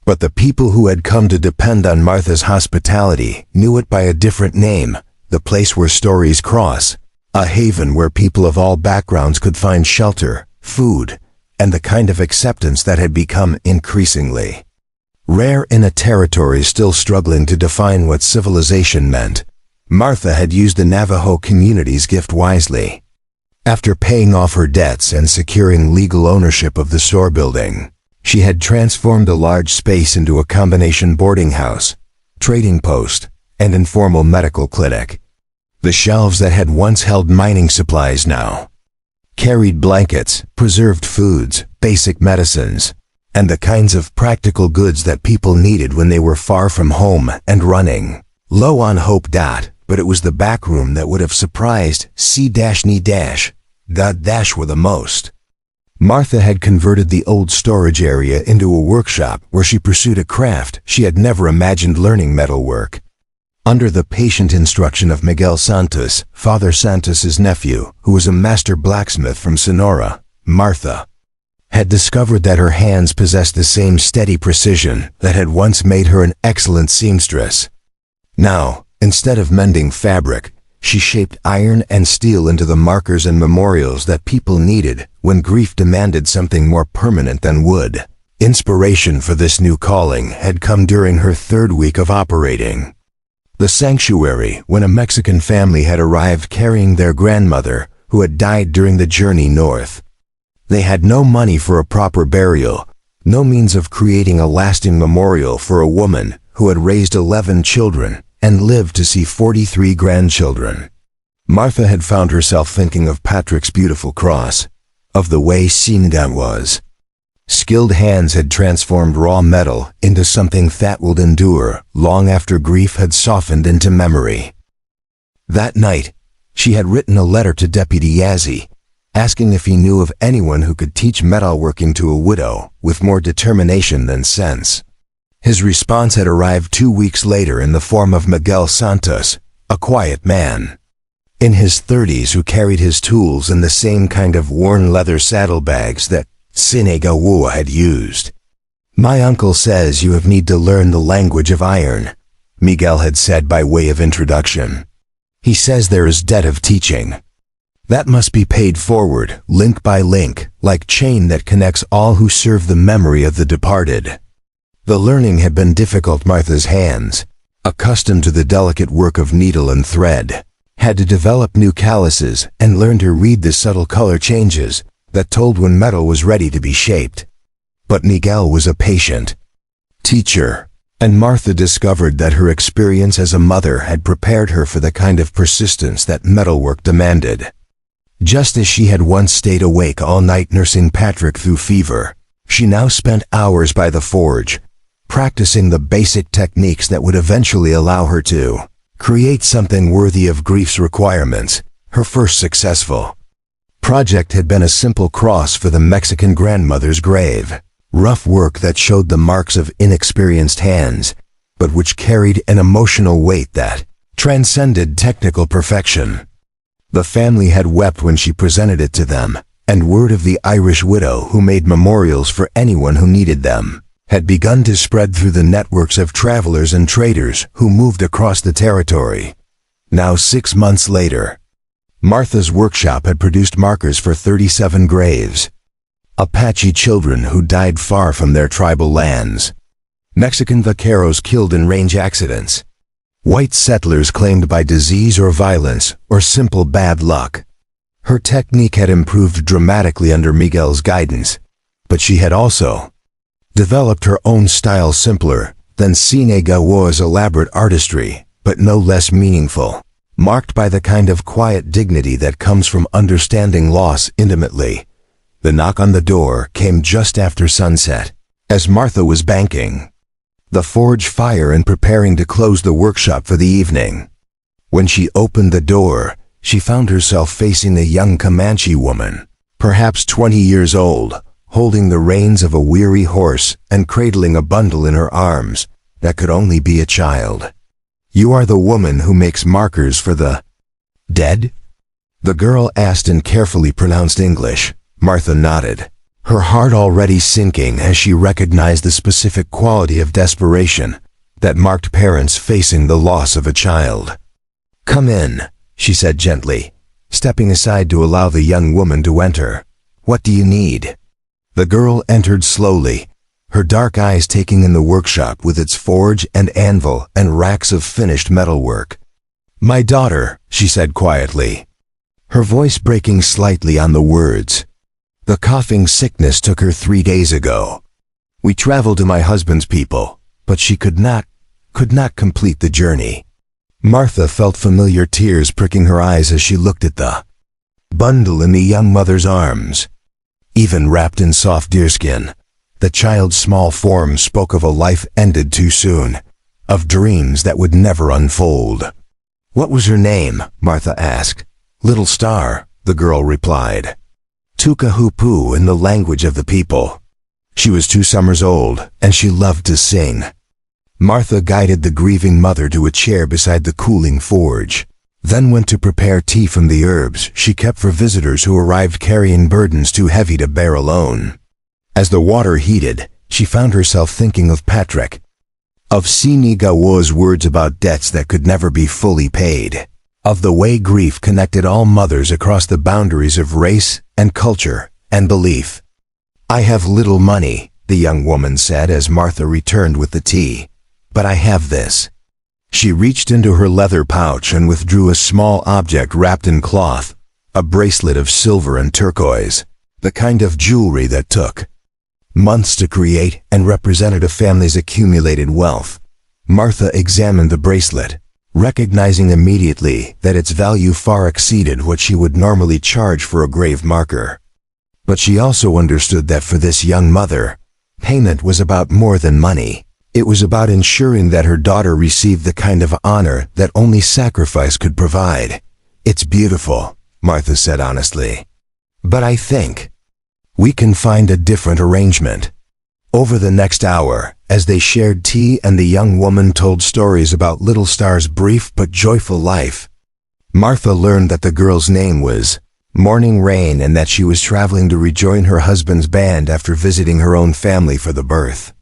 But the people who had come to depend on Martha's hospitality knew it by a different name, the place where stories cross, a haven where people of all backgrounds could find shelter, food, and the kind of acceptance that had become increasingly rare in a territory still struggling to define what civilization meant. Martha had used the Navajo community's gift wisely. After paying off her debts and securing legal ownership of the store building, she had transformed a large space into a combination boarding house, trading post, and informal medical clinic. The shelves that had once held mining supplies now carried blankets, preserved foods, basic medicines, and the kinds of practical goods that people needed when they were far from home and running low on hope. But it was the back room that would have surprised C-Ni-were the most. Martha had converted the old storage area into a workshop where she pursued a craft she had never imagined, learning metalwork. Under the patient instruction of Miguel Santos, Father Santos's nephew, who was a master blacksmith from Sonora, Martha had discovered that her hands possessed the same steady precision that had once made her an excellent seamstress. Now, instead of mending fabric, she shaped iron and steel into the markers and memorials that people needed when grief demanded something more permanent than wood. Inspiration for this new calling had come during her 3rd week of operating the sanctuary, when a Mexican family had arrived carrying their grandmother, who had died during the journey north. They had no money for a proper burial, no means of creating a lasting memorial for a woman who had raised 11 children and lived to see 43 grandchildren. Martha had found herself thinking of Patrick's beautiful cross, of the way Singa was. Skilled hands had transformed raw metal into something that would endure long after grief had softened into memory. That night, she had written a letter to Deputy Yazzie, asking if he knew of anyone who could teach metalworking to a widow with more determination than sense. His response had arrived 2 weeks later in the form of Miguel Santos, a quiet man in his 30s who carried his tools in the same kind of worn leather saddlebags that Siniga Wu had used. My uncle says you have need to learn the language of iron, Miguel had said by way of introduction. He says there is debt of teaching. That must be paid forward, link by link, like chain that connects all who serve the memory of the departed. The learning had been difficult. Martha's hands, accustomed to the delicate work of needle and thread, had to develop new calluses and learn to read the subtle color changes that told when metal was ready to be shaped. But Miguel was a patient teacher, and Martha discovered that her experience as a mother had prepared her for the kind of persistence that metalwork demanded. Just as she had once stayed awake all night nursing Patrick through fever, she now spent hours by the forge, practicing the basic techniques that would eventually allow her to create something worthy of grief's requirements. Her first successful project had been a simple cross for the Mexican grandmother's grave, rough work that showed the marks of inexperienced hands, but which carried an emotional weight that transcended technical perfection. The family had wept when she presented it to them, and word of the Irish widow who made memorials for anyone who needed them had begun to spread through the networks of travelers and traders who moved across the territory. Now 6 months later, Martha's workshop had produced markers for 37 graves. Apache children who died far from their tribal lands, Mexican vaqueros killed in range accidents, white settlers claimed by disease or violence or simple bad luck. Her technique had improved dramatically under Miguel's guidance, but she had also developed her own style, simpler than Sine Gawa's elaborate artistry, but no less meaningful, marked by the kind of quiet dignity that comes from understanding loss intimately. The knock on the door came just after sunset, as Martha was banking the forge fire and preparing to close the workshop for the evening. When she opened the door, she found herself facing a young Comanche woman, perhaps 20 years old, holding the reins of a weary horse and cradling a bundle in her arms that could only be a child. "You are the woman who makes markers for the dead?" the girl asked in carefully pronounced English. Martha nodded, her heart already sinking as she recognized the specific quality of desperation that marked parents facing the loss of a child. "Come in," she said gently, stepping aside to allow the young woman to enter. "What do you need?" The girl entered slowly, her dark eyes taking in the workshop with its forge and anvil and racks of finished metalwork. "My daughter," she said quietly, her voice breaking slightly on the words. "The coughing sickness took her 3 days ago. We traveled to my husband's people, but she could not complete the journey." Martha felt familiar tears pricking her eyes as she looked at the bundle in the young mother's arms. Even wrapped in soft deerskin, the child's small form spoke of a life ended too soon, of dreams that would never unfold. "What was her name?" Martha asked. "Little Star," the girl replied. "Tukahupu in the language of the people. She was 2 summers old, and she loved to sing." Martha guided the grieving mother to a chair beside the cooling forge, then went to prepare tea from the herbs she kept for visitors who arrived carrying burdens too heavy to bear alone. As the water heated, she found herself thinking of Patrick, of Sine Gawa's words about debts that could never be fully paid, of the way grief connected all mothers across the boundaries of race and culture and belief. "I have little money," the young woman said as Martha returned with the tea, "but I have this." She reached into her leather pouch and withdrew a small object wrapped in cloth, a bracelet of silver and turquoise, the kind of jewelry that took months to create and represented a family's accumulated wealth. Martha examined the bracelet, recognizing immediately that its value far exceeded what she would normally charge for a grave marker. But she also understood that for this young mother, payment was about more than money. It was about ensuring that her daughter received the kind of honor that only sacrifice could provide. "It's beautiful," Martha said honestly, "but I think we can find a different arrangement." Over the next hour, as they shared tea and the young woman told stories about Little Star's brief but joyful life, Martha learned that the girl's name was Morning Rain and that she was traveling to rejoin her husband's band after visiting her own family for the birth.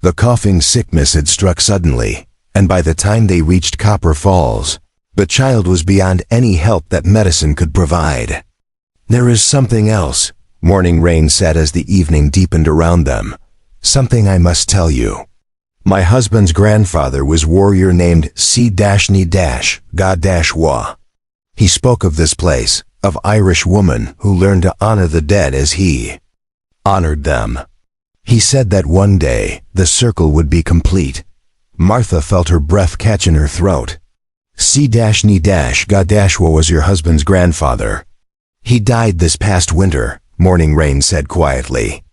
The coughing sickness had struck suddenly, and by the time they reached Copper Falls, the child was beyond any help that medicine could provide. "There is something else," Morning Rain said as the evening deepened around them. "Something I must tell you. My husband's grandfather was warrior named C-Ni-Ga-Wa. He spoke of this place, of Irish women who learned to honor the dead as he honored them. He said that one day the circle would be complete." Martha felt her breath catch in her throat. C-Ni-Ga-Wa was your husband's grandfather. He died this past winter, Morning Rain said quietly.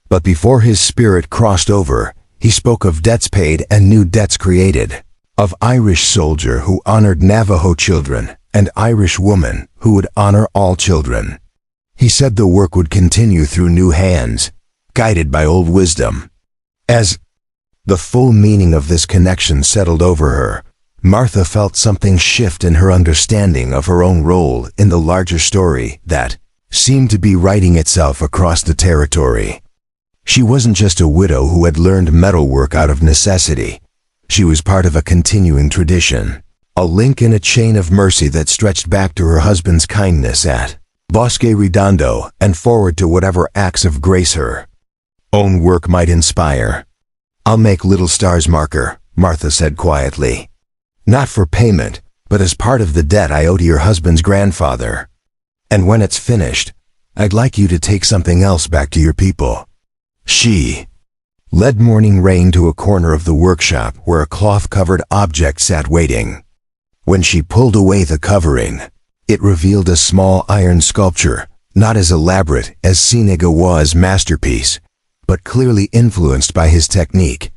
But before his spirit crossed over, He spoke of debts paid and new debts created, of Irish soldier who honored Navajo children and Irish woman who would honor all children. He said the work would continue through new hands, guided by old wisdom. As the full meaning of this connection settled over her, Martha felt something shift in her understanding of her own role in the larger story that seemed to be writing itself across the territory. She wasn't just a widow who had learned metalwork out of necessity. She was part of a continuing tradition, a link in a chain of mercy that stretched back to her husband's kindness at Bosque Redondo and forward to whatever acts of grace her own work might inspire. "I'll make Little Star's marker," Martha said quietly. "Not for payment, but as part of the debt I owe to your husband's grandfather. And when it's finished, I'd like you to take something else back to your people." She led Morning Rain to a corner of the workshop where a cloth-covered object sat waiting. When she pulled away the covering, it revealed a small iron sculpture, not as elaborate as Sinigawa's masterpiece, but clearly influenced by his technique.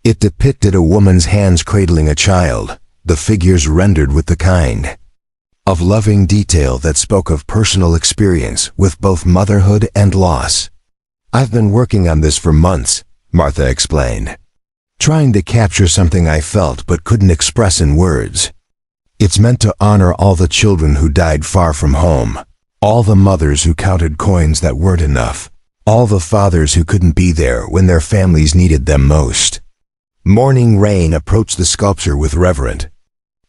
It depicted a woman's hands cradling a child, the figures rendered with the kind of loving detail that spoke of personal experience with both motherhood and loss. "I've been working on this for months," Martha explained, "trying to capture something I felt but couldn't express in words. It's meant to honor all the children who died far from home, all the mothers who counted coins that weren't enough, all the fathers who couldn't be there when their families needed them most." Morning Rain approached the sculpture with reverent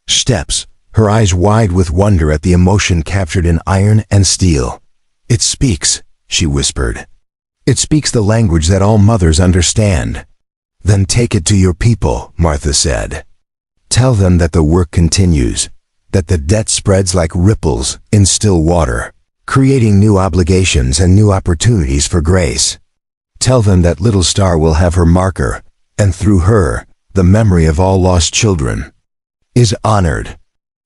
steps, her eyes wide with wonder at the emotion captured in iron and steel. "It speaks," she whispered. "It speaks the language that all mothers understand." "Then take it to your people," Martha said. "Tell them that the work continues, that the debt spreads like ripples in still water, creating new obligations and new opportunities for grace. Tell them that Little Star will have her marker, and through her, the memory of all lost children is honored."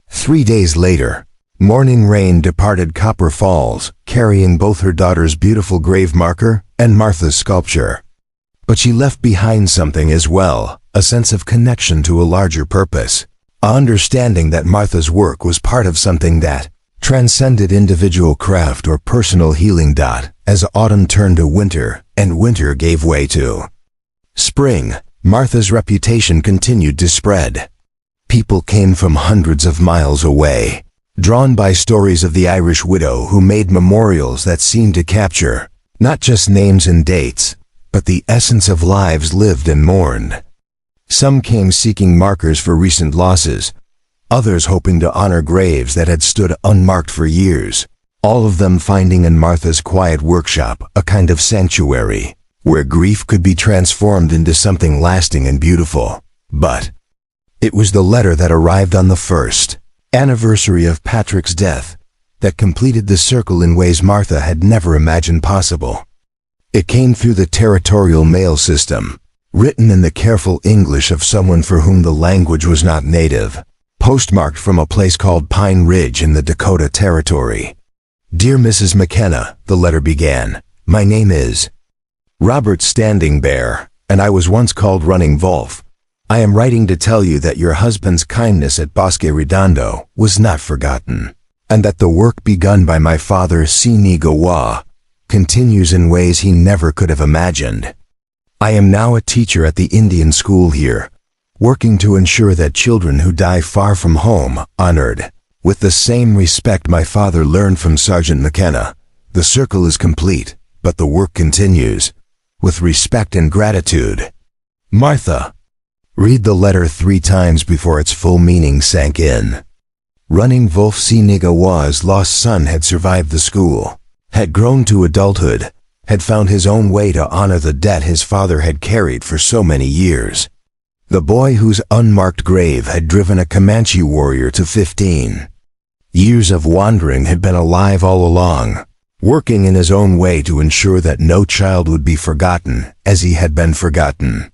3 days later, Morning Rain departed Copper Falls, carrying both her daughter's beautiful grave marker and Martha's sculpture. But she left behind something as well, a sense of connection to a larger purpose, a understanding that Martha's work was part of something that transcended individual craft or personal healing. As autumn turned to winter and winter gave way to spring, Martha's reputation continued to spread. People came from hundreds of miles away, drawn by stories of the Irish widow who made memorials that seemed to capture not just names and dates, but the essence of lives lived and mourned. Some came seeking markers for recent losses, others hoping to honor graves that had stood unmarked for years, all of them finding in Martha's quiet workshop a kind of sanctuary, where grief could be transformed into something lasting and beautiful. But it was the letter that arrived on the first anniversary of Patrick's death that completed the circle in ways Martha had never imagined possible. It came through the territorial mail system, written in the careful English of someone for whom the language was not native, postmarked from a place called Pine Ridge in the Dakota Territory. "Dear Mrs. McKenna," the letter began, "my name is Robert Standing Bear, and I was once called Running Wolf. I am writing to tell you that your husband's kindness at Bosque Redondo was not forgotten, and that the work begun by my father Sinigawa continues in ways he never could have imagined. I am now a teacher at the Indian school here, working to ensure that children who die far from home honored with the same respect my father learned from Sergeant McKenna. The circle is complete, but the work continues, with respect and gratitude. Martha." Read the letter 3 times before its full meaning sank in. Running Wolf Sinigawa's lost son had survived the school, had grown to adulthood, had found his own way to honor the debt his father had carried for so many years. The boy whose unmarked grave had driven a Comanche warrior to 15 years of wandering had been alive all along, working in his own way to ensure that no child would be forgotten as he had been forgotten.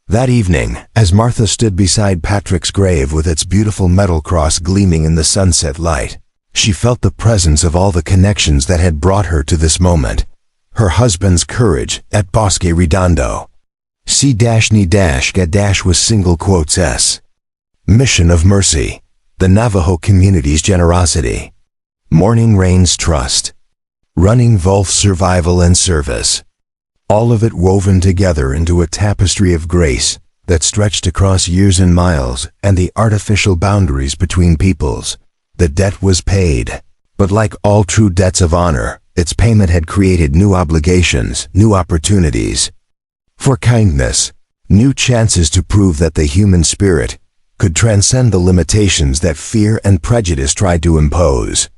That evening, as Martha stood beside Patrick's grave with its beautiful metal cross gleaming in the sunset light, she felt the presence of all the connections that had brought her to this moment. Her husband's courage at Bosque Redondo, C-Ni-Ga- with single quotes S. Mission of Mercy. The Navajo community's generosity. Morning Rain's trust. Running Wolf's survival and service. All of it woven together into a tapestry of grace that stretched across years and miles and the artificial boundaries between peoples. The debt was paid, but like all true debts of honor, its payment had created new obligations, new opportunities for kindness, new chances to prove that the human spirit could transcend the limitations that fear and prejudice tried to impose.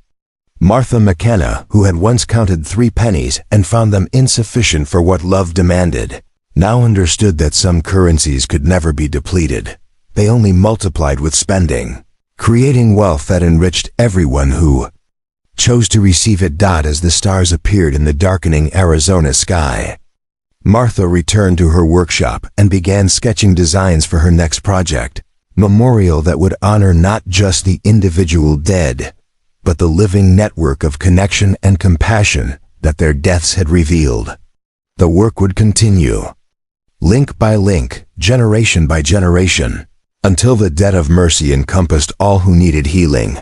Martha McKenna, who had once counted 3 pennies and found them insufficient for what love demanded, now understood that some currencies could never be depleted. They only multiplied with spending, creating wealth that enriched everyone who chose to receive it. As the stars appeared in the darkening Arizona sky, Martha returned to her workshop and began sketching designs for her next project, memorial that would honor not just the individual dead, but the living network of connection and compassion that their deaths had revealed. The work would continue, link by link, generation by generation, until the debt of mercy encompassed all who needed healing.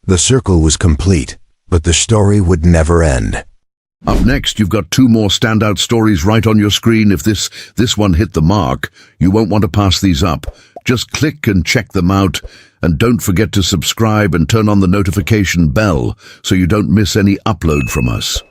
The circle was complete, but the story would never end. Up next, you've got 2 more standout stories right on your screen. If this one hit the mark, you won't want to pass these up. Just click and check them out. And don't forget to subscribe and turn on the notification bell so you don't miss any upload from us.